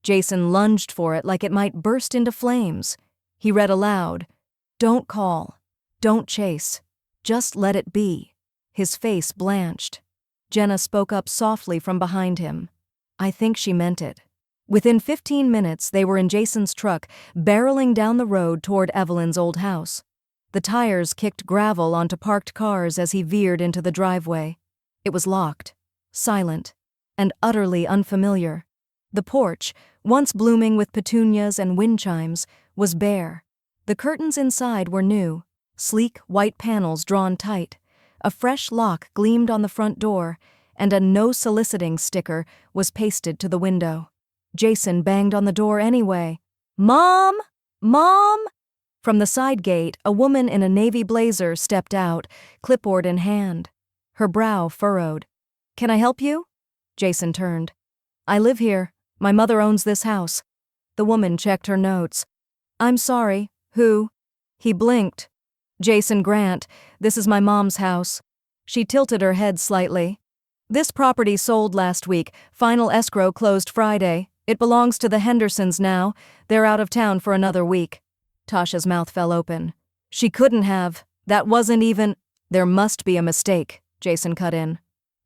Jason lunged for it like it might burst into flames. He read aloud, "Don't call. Don't chase. Just let it be." His face blanched. Jenna spoke up softly from behind him. I think she meant it. Within 15 minutes, they were in Jason's truck, barreling down the road toward Evelyn's old house. The tires kicked gravel onto parked cars as he veered into the driveway. It was locked, silent, and utterly unfamiliar. The porch, once blooming with petunias and wind chimes, was bare. The curtains inside were new, sleek white panels drawn tight. A fresh lock gleamed on the front door, and a "no soliciting" sticker was pasted to the window. Jason banged on the door anyway. "Mom! Mom!" From the side gate, a woman in a navy blazer stepped out, clipboard in hand. Her brow furrowed. "Can I help you?" Jason turned. "I live here. My mother owns this house." The woman checked her notes. "I'm sorry. Who?" He blinked. "Jason Grant. This is my mom's house." She tilted her head slightly. "This property sold last week. Final escrow closed Friday. It belongs to the Hendersons now. They're out of town for another week." Tasha's mouth fell open. "She couldn't have. That wasn't even—" "There must be a mistake," Jason cut in.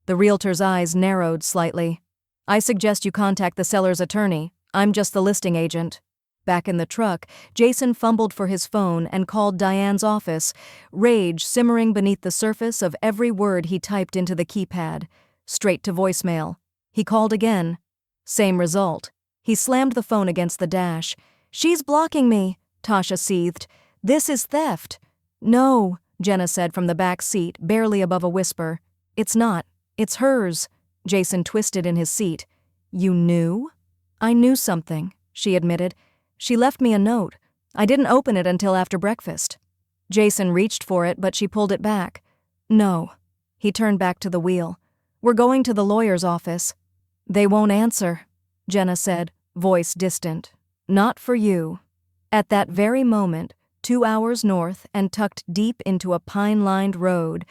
The realtor's eyes narrowed slightly. "I suggest you contact the seller's attorney. I'm just the listing agent." Back in the truck, Jason fumbled for his phone and called Diane's office, rage simmering beneath the surface of every word he typed into the keypad. Straight to voicemail. He called again. Same result. He slammed the phone against the dash. "She's blocking me," Tasha seethed. "This is theft." "No," Jenna said from the back seat, barely above a whisper. "It's not. It's hers." Jason twisted in his seat. "You knew?" "I knew something," she admitted. "She left me a note. I didn't open it until after breakfast." Jason reached for it, but she pulled it back. "No." He turned back to the wheel. "We're going to the lawyer's office." "They won't answer," Jenna said, voice distant. "Not for you." At that very moment, 2 hours north and tucked deep into a pine-lined road,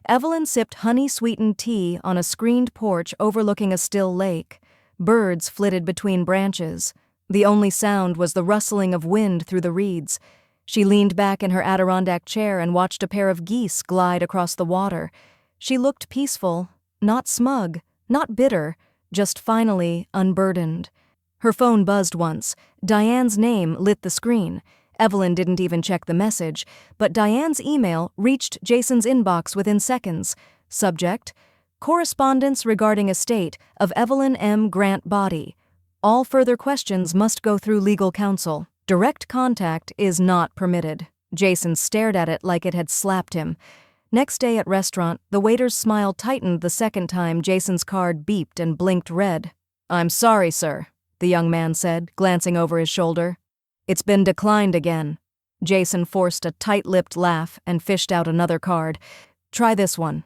Evelyn sipped honey-sweetened tea on a screened porch overlooking a still lake. Birds flitted between branches. The only sound was the rustling of wind through the reeds. She leaned back in her Adirondack chair and watched a pair of geese glide across the water. She looked peaceful, not smug, not bitter, just finally unburdened. Her phone buzzed once. Diane's name lit the screen. Evelyn didn't even check the message, but Diane's email reached Jason's inbox within seconds. Subject: Correspondence regarding estate of Evelyn M. Grant body. All further questions must go through legal counsel. Direct contact is not permitted. Jason stared at it like it had slapped him. Next day at restaurant, the waiter's smile tightened the second time Jason's card beeped and blinked red. "I'm sorry, sir," the young man said, glancing over his shoulder. "It's been declined again." Jason forced a tight-lipped laugh and fished out another card. "Try this one."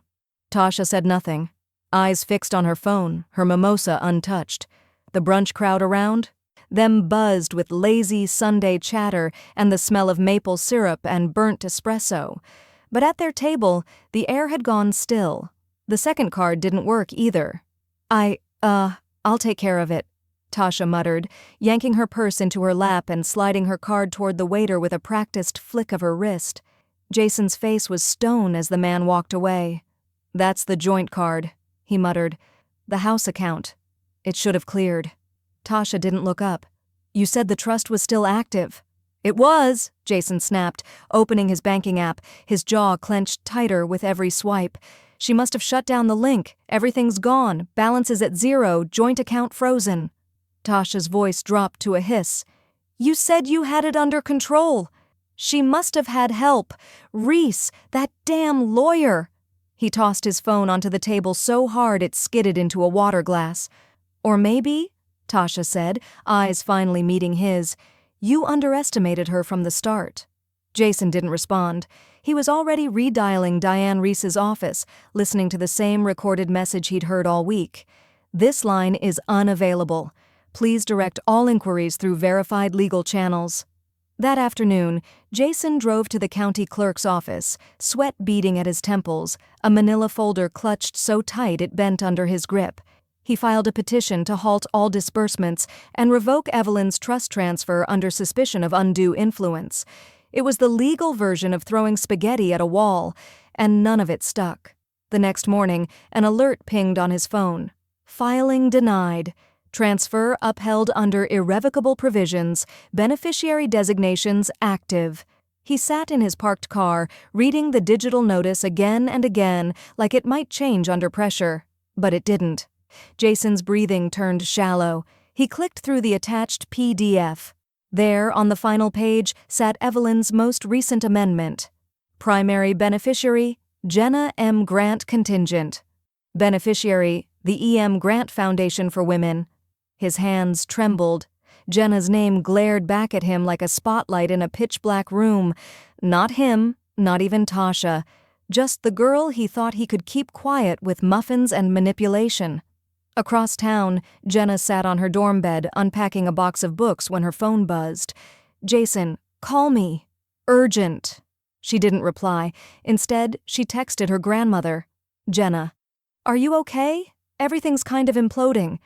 Tasha said nothing, eyes fixed on her phone, her mimosa untouched. The brunch crowd around? Them buzzed with lazy Sunday chatter and the smell of maple syrup and burnt espresso. But at their table, the air had gone still. The second card didn't work either. I'll take care of it," Tasha muttered, yanking her purse into her lap and sliding her card toward the waiter with a practiced flick of her wrist. Jason's face was stone as the man walked away. "That's the joint card," he muttered. "The house account. It should have cleared." Tasha didn't look up. "You said the trust was still active." "It was," Jason snapped, opening his banking app, his jaw clenched tighter with every swipe. "She must have shut down the link. Everything's gone. Balance is at 0, joint account frozen." Tasha's voice dropped to a hiss. "You said you had it under control." "She must have had help. Reese, that damn lawyer." He tossed his phone onto the table so hard it skidded into a water glass. "Or maybe," Tasha said, eyes finally meeting his, "you underestimated her from the start." Jason didn't respond. He was already redialing Diane Reese's office, listening to the same recorded message he'd heard all week. "This line is unavailable. Please direct all inquiries through verified legal channels." That afternoon, Jason drove to the county clerk's office, sweat beading at his temples, a manila folder clutched so tight it bent under his grip. He filed a petition to halt all disbursements and revoke Evelyn's trust transfer under suspicion of undue influence. It was the legal version of throwing spaghetti at a wall, and none of it stuck. The next morning, an alert pinged on his phone. Filing denied. Transfer upheld under irrevocable provisions. Beneficiary designations active. He sat in his parked car, reading the digital notice again and again, like it might change under pressure. But it didn't. Jason's breathing turned shallow. He clicked through the attached PDF. There, on the final page, sat Evelyn's most recent amendment. Primary beneficiary, Jenna M. Grant Contingent. Beneficiary, the E.M. Grant Foundation for Women. His hands trembled. Jenna's name glared back at him like a spotlight in a pitch-black room. Not him, not even Tasha. Just the girl he thought he could keep quiet with muffins and manipulation. Across town, Jenna sat on her dorm bed, unpacking a box of books when her phone buzzed. "Jason, call me. Urgent." She didn't reply. Instead, she texted her grandmother. "Jenna, are you okay? Everything's kind of imploding."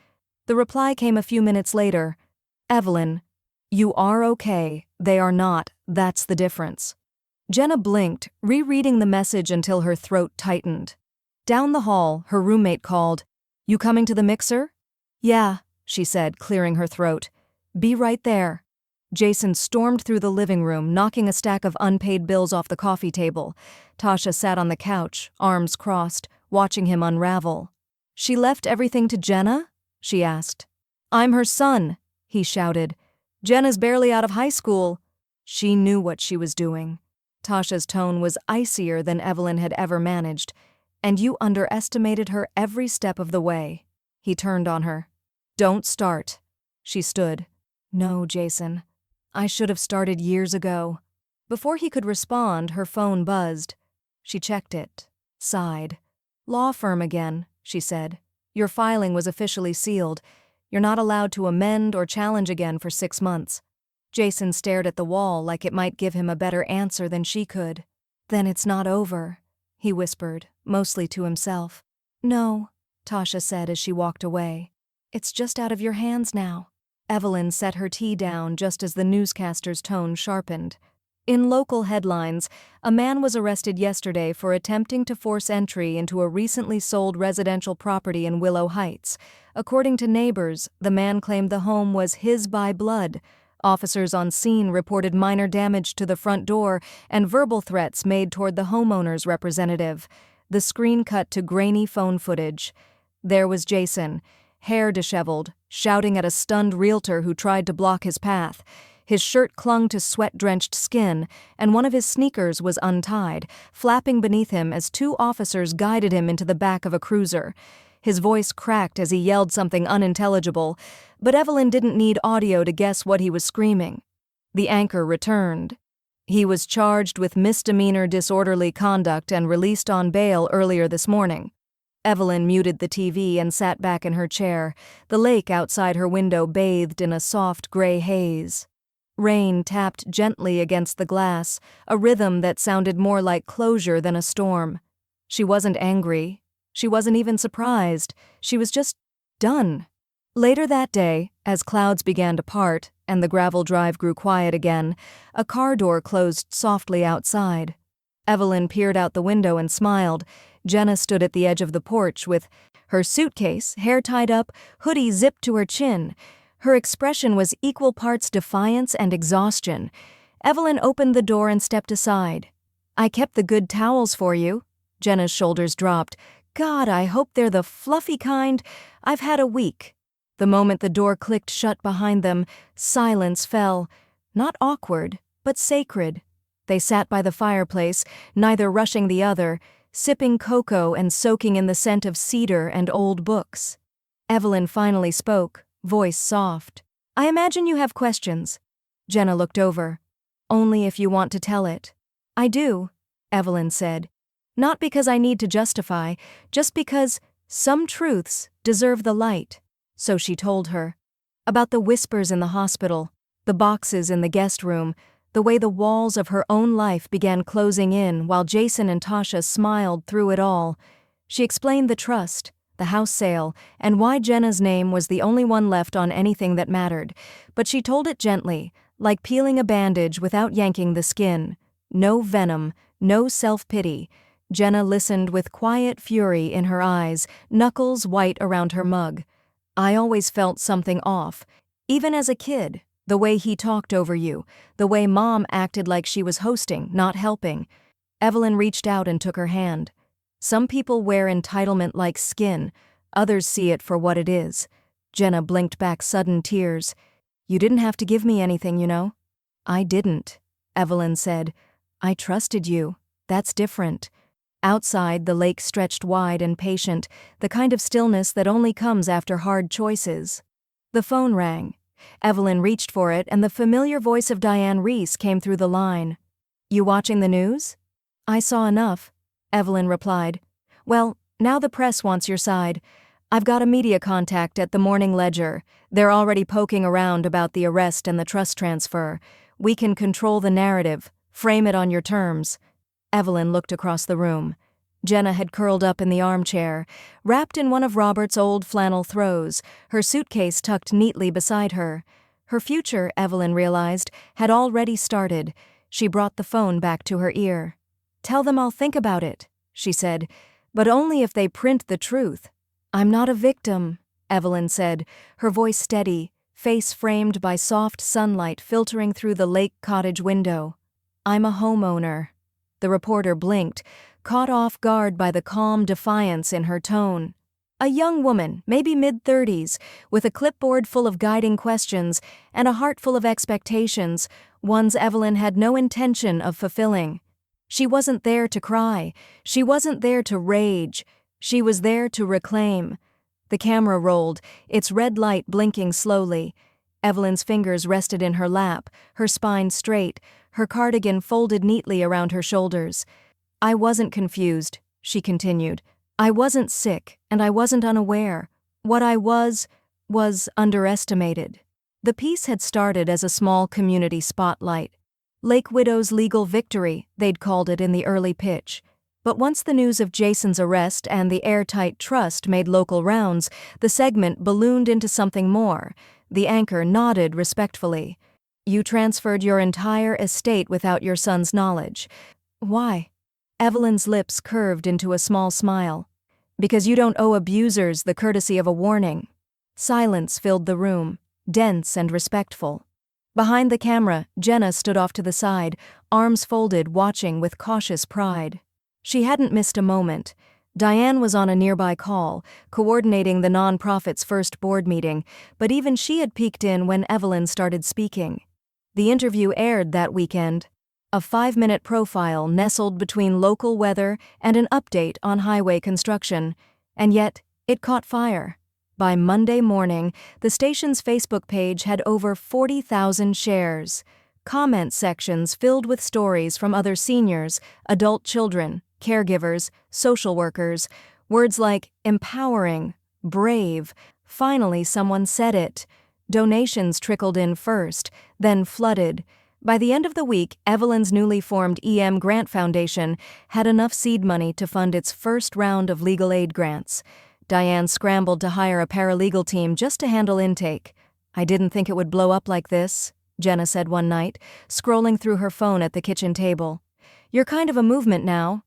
The reply came a few minutes later. "Evelyn, you are okay. They are not. That's the difference." Jenna blinked, rereading the message until her throat tightened. Down the hall, her roommate called. "You coming to the mixer?" "Yeah," she said, clearing her throat. "Be right there." Jason stormed through the living room, knocking a stack of unpaid bills off the coffee table. Tasha sat on the couch, arms crossed, watching him unravel. "She left everything to Jenna?" she asked. "I'm her son," he shouted. "Jenna's barely out of high school." She knew what she was doing. Tasha's tone was icier than Evelyn had ever managed. "And you underestimated her every step of the way." He turned on her. "Don't start." She stood. "No, Jason. I should have started years ago." Before he could respond, her phone buzzed. She checked it, sighed. "Law firm again," she said. "Your filing was officially sealed. You're not allowed to amend or challenge again for 6 months." Jason stared at the wall like it might give him a better answer than she could. "Then it's not over," he whispered, mostly to himself. "No," Tasha said as she walked away. "It's just out of your hands now." Evelyn set her tea down just as the newscaster's tone sharpened. In local headlines, a man was arrested yesterday for attempting to force entry into a recently sold residential property in Willow Heights. According to neighbors, the man claimed the home was his by blood. Officers on scene reported minor damage to the front door and verbal threats made toward the homeowner's representative. The screen cut to grainy phone footage. There was Jason, hair disheveled, shouting at a stunned realtor who tried to block his path. His shirt clung to sweat-drenched skin, and one of his sneakers was untied, flapping beneath him as 2 officers guided him into the back of a cruiser. His voice cracked as he yelled something unintelligible, but Evelyn didn't need audio to guess what he was screaming. The anchor returned. He was charged with misdemeanor disorderly conduct and released on bail earlier this morning. Evelyn muted the TV and sat back in her chair, the lake outside her window bathed in a soft gray haze. Rain tapped gently against the glass, a rhythm that sounded more like closure than a storm. She wasn't angry. She wasn't even surprised. She was just done. Later that day, as clouds began to part and the gravel drive grew quiet again, a car door closed softly outside. Evelyn peered out the window and smiled. Jenna stood at the edge of the porch with her suitcase, hair tied up, hoodie zipped to her chin. Her expression was equal parts defiance and exhaustion. Evelyn opened the door and stepped aside. "I kept the good towels for you." Jenna's shoulders dropped. "God, I hope they're the fluffy kind. I've had a week." The moment the door clicked shut behind them, silence fell. Not awkward, but sacred. They sat by the fireplace, neither rushing the other, sipping cocoa and soaking in the scent of cedar and old books. Evelyn finally spoke, voice soft. "I imagine you have questions." Jenna looked over. "Only if you want to tell it." "I do," Evelyn said. "Not because I need to justify, just because some truths deserve the light." So she told her. About the whispers in the hospital, the boxes in the guest room, the way the walls of her own life began closing in while Jason and Tasha smiled through it all. She explained the trust, the house sale, and why Jenna's name was the only one left on anything that mattered, but she told it gently, like peeling a bandage without yanking the skin. No venom, no self-pity. Jenna listened with quiet fury in her eyes, knuckles white around her mug. I always felt something off. Even as a kid, the way he talked over you, the way Mom acted like she was hosting, not helping. Evelyn reached out and took her hand. Some people wear entitlement like skin, others see it for what it is. Jenna blinked back sudden tears. You didn't have to give me anything, you know. I didn't, Evelyn said. I trusted you. That's different. Outside, the lake stretched wide and patient, the kind of stillness that only comes after hard choices. The phone rang. Evelyn reached for it, and the familiar voice of Diane Reese came through the line. You watching the news? I saw enough, Evelyn replied. Well, now the press wants your side. I've got a media contact at the Morning Ledger. They're already poking around about the arrest and the trust transfer. We can control the narrative, frame it on your terms. Evelyn looked across the room. Jenna had curled up in the armchair, wrapped in one of Robert's old flannel throws, her suitcase tucked neatly beside her. Her future, Evelyn realized, had already started. She brought the phone back to her ear. Tell them I'll think about it, she said, but only if they print the truth. I'm not a victim, Evelyn said, her voice steady, face framed by soft sunlight filtering through the lake cottage window. I'm a homeowner. The reporter blinked, caught off guard by the calm defiance in her tone. A young woman, maybe mid-30s, with a clipboard full of guiding questions and a heart full of expectations, ones Evelyn had no intention of fulfilling. She wasn't there to cry. She wasn't there to rage. She was there to reclaim. The camera rolled, its red light blinking slowly. Evelyn's fingers rested in her lap, her spine straight, her cardigan folded neatly around her shoulders. I wasn't confused, she continued. I wasn't sick, and I wasn't unaware. What I was underestimated. The piece had started as a small community spotlight. Lake Widow's legal victory, they'd called it in the early pitch. But once the news of Jason's arrest and the airtight trust made local rounds, the segment ballooned into something more. The anchor nodded respectfully. You transferred your entire estate without your son's knowledge. Why? Evelyn's lips curved into a small smile. Because you don't owe abusers the courtesy of a warning. Silence filled the room, dense and respectful. Behind the camera, Jenna stood off to the side, arms folded, watching with cautious pride. She hadn't missed a moment. Diane was on a nearby call, coordinating the nonprofit's first board meeting, but even she had peeked in when Evelyn started speaking. The interview aired that weekend. A 5-minute profile nestled between local weather and an update on highway construction. And yet, it caught fire. By Monday morning, the station's Facebook page had over 40,000 shares. Comment sections filled with stories from other seniors, adult children, caregivers, social workers. Words like empowering, brave. Finally, someone said it. Donations trickled in first, then flooded. By the end of the week, Evelyn's newly formed EM Grant Foundation had enough seed money to fund its first round of legal aid grants. Diane scrambled to hire a paralegal team just to handle intake. I didn't think it would blow up like this, Jenna said one night, scrolling through her phone at the kitchen table. You're kind of a movement now.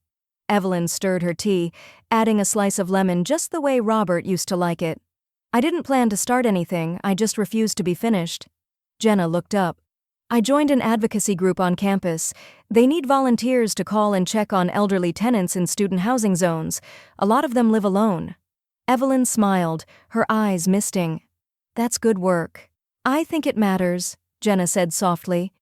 Evelyn stirred her tea, adding a slice of lemon just the way Robert used to like it. I didn't plan to start anything, I just refused to be finished. Jenna looked up. I joined an advocacy group on campus. They need volunteers to call and check on elderly tenants in student housing zones. A lot of them live alone. Evelyn smiled, her eyes misting. That's good work. I think it matters, Jenna said softly.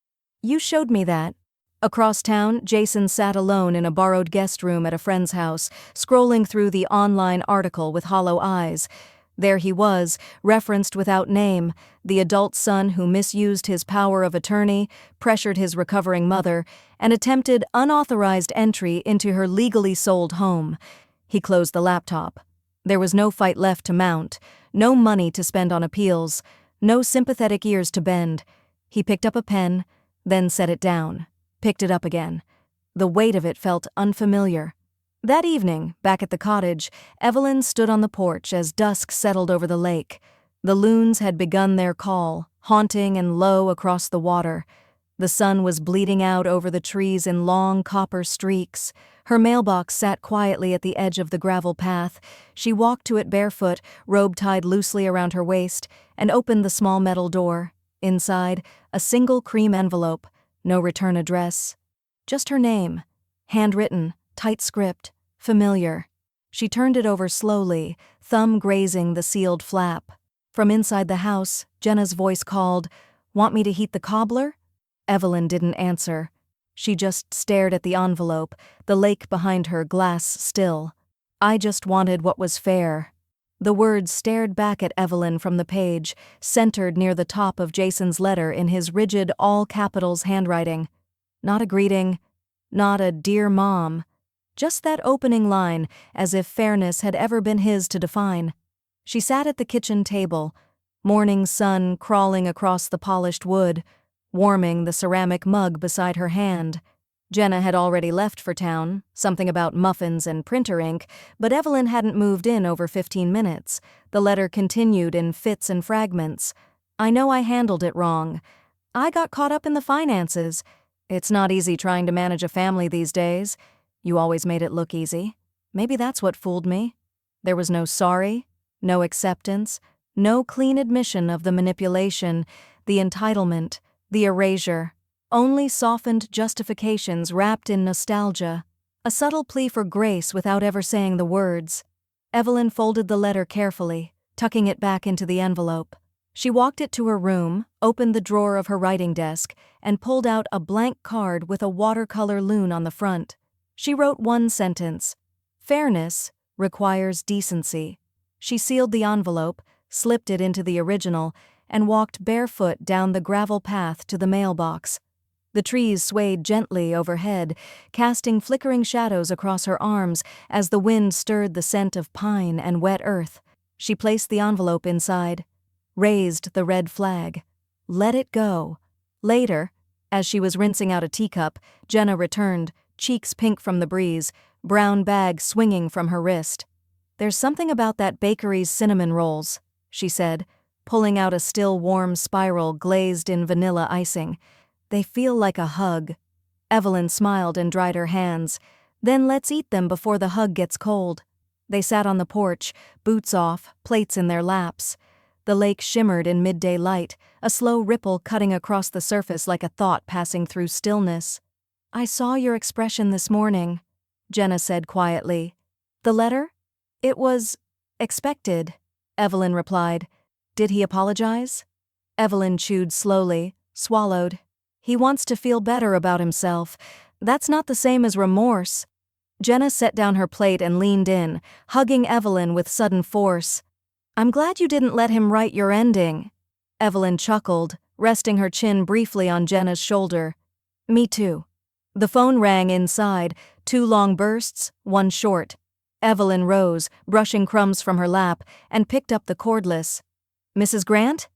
You showed me that. Across town, Jason sat alone in a borrowed guest room at a friend's house, scrolling through the online article with hollow eyes. There he was, referenced without name, the adult son who misused his power of attorney, pressured his recovering mother, and attempted unauthorized entry into her legally sold home. He closed the laptop. There was no fight left to mount, no money to spend on appeals, no sympathetic ears to bend. He picked up a pen, then set it down, picked it up again. The weight of it felt unfamiliar. That evening, back at the cottage, Evelyn stood on the porch as dusk settled over the lake. The loons had begun their call, haunting and low across the water. The sun was bleeding out over the trees in long copper streaks. Her mailbox sat quietly at the edge of the gravel path. She walked to it barefoot, robe tied loosely around her waist, and opened the small metal door. Inside, a single cream envelope, no return address. Just her name, handwritten, tight script, familiar. She turned it over slowly, thumb grazing the sealed flap. From inside the house, Jenna's voice called, "Want me to heat the cobbler?" Evelyn didn't answer. She just stared at the envelope, the lake behind her glass still. "I just wanted what was fair." The words stared back at Evelyn from the page, centered near the top of Jason's letter in his rigid all-capitals handwriting. Not a greeting, not a "Dear Mom." Just that opening line, as if fairness had ever been his to define. She sat at the kitchen table, morning sun crawling across the polished wood, warming the ceramic mug beside her hand. Jenna had already left for town, something about muffins and printer ink, but Evelyn hadn't moved in over 15 minutes. The letter continued in fits and fragments. "I know I handled it wrong. I got caught up in the finances. It's not easy trying to manage a family these days. You always made it look easy. Maybe that's what fooled me." There was no sorry, no acceptance, no clean admission of the manipulation, the entitlement, the erasure. Only softened justifications wrapped in nostalgia. A subtle plea for grace without ever saying the words. Evelyn folded the letter carefully, tucking it back into the envelope. She walked it to her room, opened the drawer of her writing desk, and pulled out a blank card with a watercolor loon on the front. She wrote one sentence: "Fairness requires decency." She sealed the envelope, slipped it into the original, and walked barefoot down the gravel path to the mailbox. The trees swayed gently overhead, casting flickering shadows across her arms as the wind stirred the scent of pine and wet earth. She placed the envelope inside, raised the red flag, let it go. Later, as she was rinsing out a teacup, Jenna returned, cheeks pink from the breeze, brown bag swinging from her wrist. "There's something about that bakery's cinnamon rolls," she said, pulling out a still warm spiral glazed in vanilla icing. "They feel like a hug." Evelyn smiled and dried her hands. "Then let's eat them before the hug gets cold." They sat on the porch, boots off, plates in their laps. The lake shimmered in midday light, a slow ripple cutting across the surface like a thought passing through stillness. "I saw your expression this morning," Jenna said quietly. "The letter? It was expected," Evelyn replied. "Did he apologize?" Evelyn chewed slowly, swallowed. "He wants to feel better about himself. That's not the same as remorse." Jenna set down her plate and leaned in, hugging Evelyn with sudden force. "I'm glad you didn't let him write your ending." Evelyn chuckled, resting her chin briefly on Jenna's shoulder. "Me too." The phone rang inside, 2 long bursts, 1 short. Evelyn rose, brushing crumbs from her lap, and picked up the cordless. "Mrs. Grant?"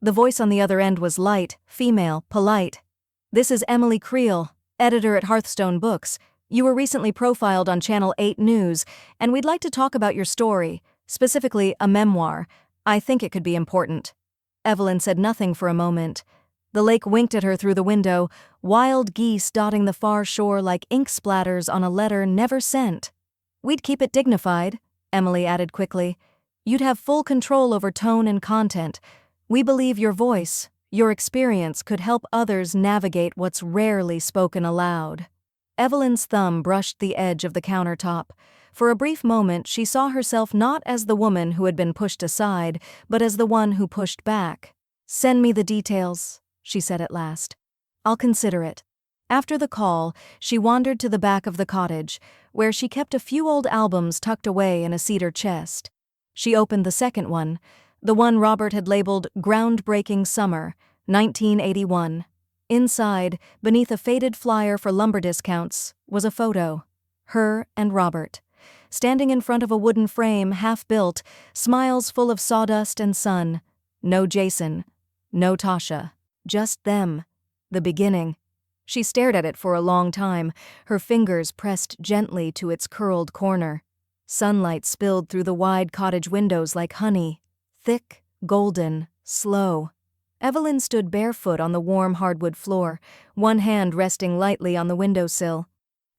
The voice on the other end was light, female, polite. "This is Emily Creel, editor at Hearthstone Books. You were recently profiled on Channel 8 News, and we'd like to talk about your story, specifically a memoir. I think it could be important." Evelyn said nothing for a moment. The lake winked at her through the window, wild geese dotting the far shore like ink splatters on a letter never sent. "We'd keep it dignified," Emily added quickly. "You'd have full control over tone and content. We believe your voice, your experience could help others navigate what's rarely spoken aloud." Evelyn's thumb brushed the edge of the countertop. For a brief moment, she saw herself not as the woman who had been pushed aside, but as the one who pushed back. "Send me the details," she said at last. "I'll consider it." After the call, she wandered to the back of the cottage, where she kept a few old albums tucked away in a cedar chest. She opened the second one, the one Robert had labeled Groundbreaking Summer, 1981. Inside, beneath a faded flyer for lumber discounts, was a photo. Her and Robert, standing in front of a wooden frame half-built, smiles full of sawdust and sun. No Jason, no Tasha. Just them. The beginning. She stared at it for a long time, her fingers pressed gently to its curled corner. Sunlight spilled through the wide cottage windows like honey, thick, golden, slow. Evelyn stood barefoot on the warm hardwood floor, one hand resting lightly on the windowsill.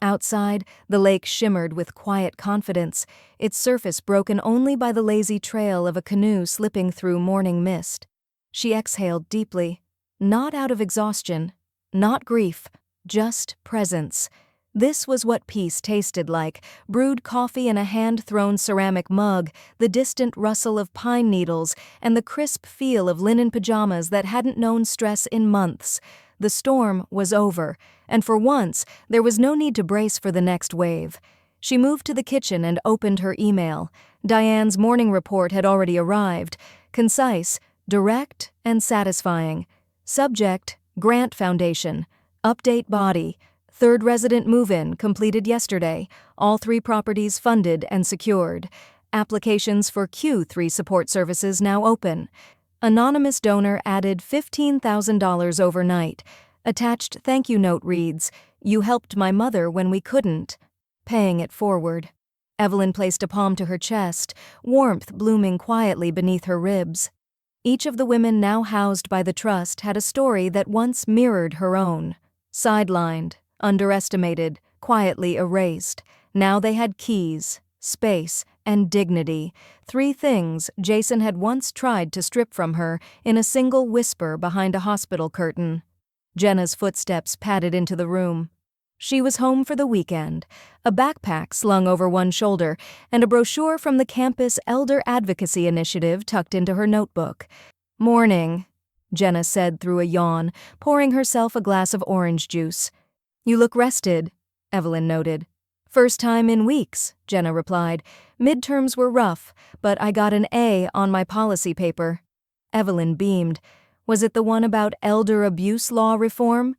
Outside, the lake shimmered with quiet confidence, its surface broken only by the lazy trail of a canoe slipping through morning mist. She exhaled deeply, not out of exhaustion, not grief, just presence. This was what peace tasted like, brewed coffee in a hand-thrown ceramic mug, the distant rustle of pine needles, and the crisp feel of linen pajamas that hadn't known stress in months. The storm was over, and for once, there was no need to brace for the next wave. She moved to the kitchen and opened her email. Diane's morning report had already arrived, concise, direct, and satisfying. Subject, Grant Foundation. Update body. Third resident move-in completed yesterday. All 3 properties funded and secured. Applications for Q3 support services now open. Anonymous donor added $15,000 overnight. Attached thank you note reads, "You helped my mother when we couldn't." Paying it forward. Evelyn placed a palm to her chest, warmth blooming quietly beneath her ribs. Each of the women now housed by the trust had a story that once mirrored her own. Sidelined, underestimated, quietly erased. Now they had keys, space, and dignity, 3 things Jason had once tried to strip from her in a single whisper behind a hospital curtain. Jenna's footsteps padded into the room. She was home for the weekend, a backpack slung over one shoulder, and a brochure from the campus Elder Advocacy Initiative tucked into her notebook. "Morning," Jenna said through a yawn, pouring herself a glass of orange juice. "You look rested," Evelyn noted. "First time in weeks," Jenna replied. "Midterms were rough, but I got an A on my policy paper." Evelyn beamed. "Was it the one about elder abuse law reform?"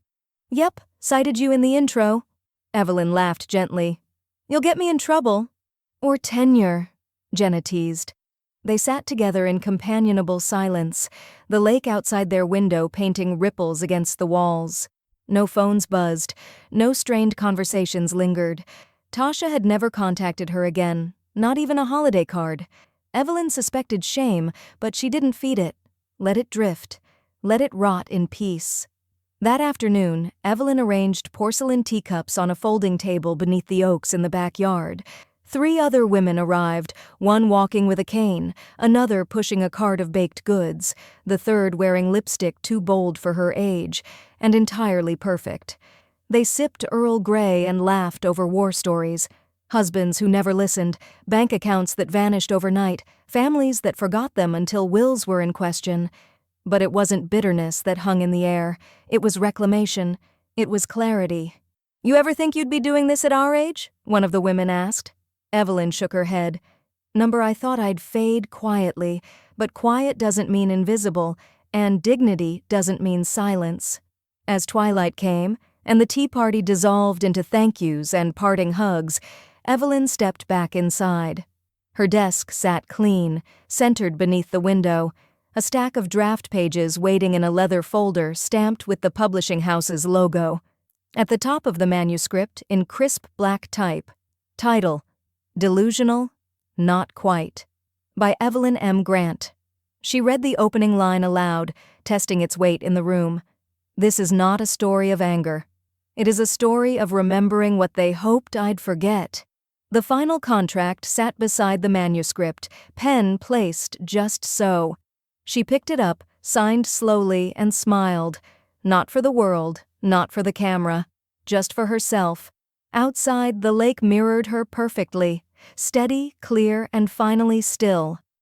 "Yep, cited you in the intro." Evelyn laughed gently. "You'll get me in trouble." "Or tenure," Jenna teased. They sat together in companionable silence, the lake outside their window painting ripples against the walls. No phones buzzed, no strained conversations lingered. Tasha had never contacted her again, not even a holiday card. Evelyn suspected shame, but she didn't feed it. Let it drift. Let it rot in peace. That afternoon, Evelyn arranged porcelain teacups on a folding table beneath the oaks in the backyard. 3 other women arrived, one walking with a cane, another pushing a cart of baked goods, the third wearing lipstick too bold for her age, and entirely perfect. They sipped Earl Grey and laughed over war stories. Husbands who never listened, bank accounts that vanished overnight, families that forgot them until wills were in question. But it wasn't bitterness that hung in the air. It was reclamation. It was clarity. "You ever think you'd be doing this at our age?" one of the women asked. Evelyn shook her head. "Number, I thought I'd fade quietly, but quiet doesn't mean invisible, and dignity doesn't mean silence." As twilight came, and the tea party dissolved into thank yous and parting hugs, Evelyn stepped back inside. Her desk sat clean, centered beneath the window, a stack of draft pages waiting in a leather folder stamped with the publishing house's logo. At the top of the manuscript, in crisp black type, title, "Delusional? Not Quite," by Evelyn M. Grant. She read the opening line aloud, testing its weight in the room. "This is not a story of anger. It is a story of remembering what they hoped I'd forget." The final contract sat beside the manuscript, pen placed just so. She picked it up, signed slowly, and smiled. Not for the world, not for the camera, just for herself. Outside, the lake mirrored her perfectly, steady, clear, and finally still.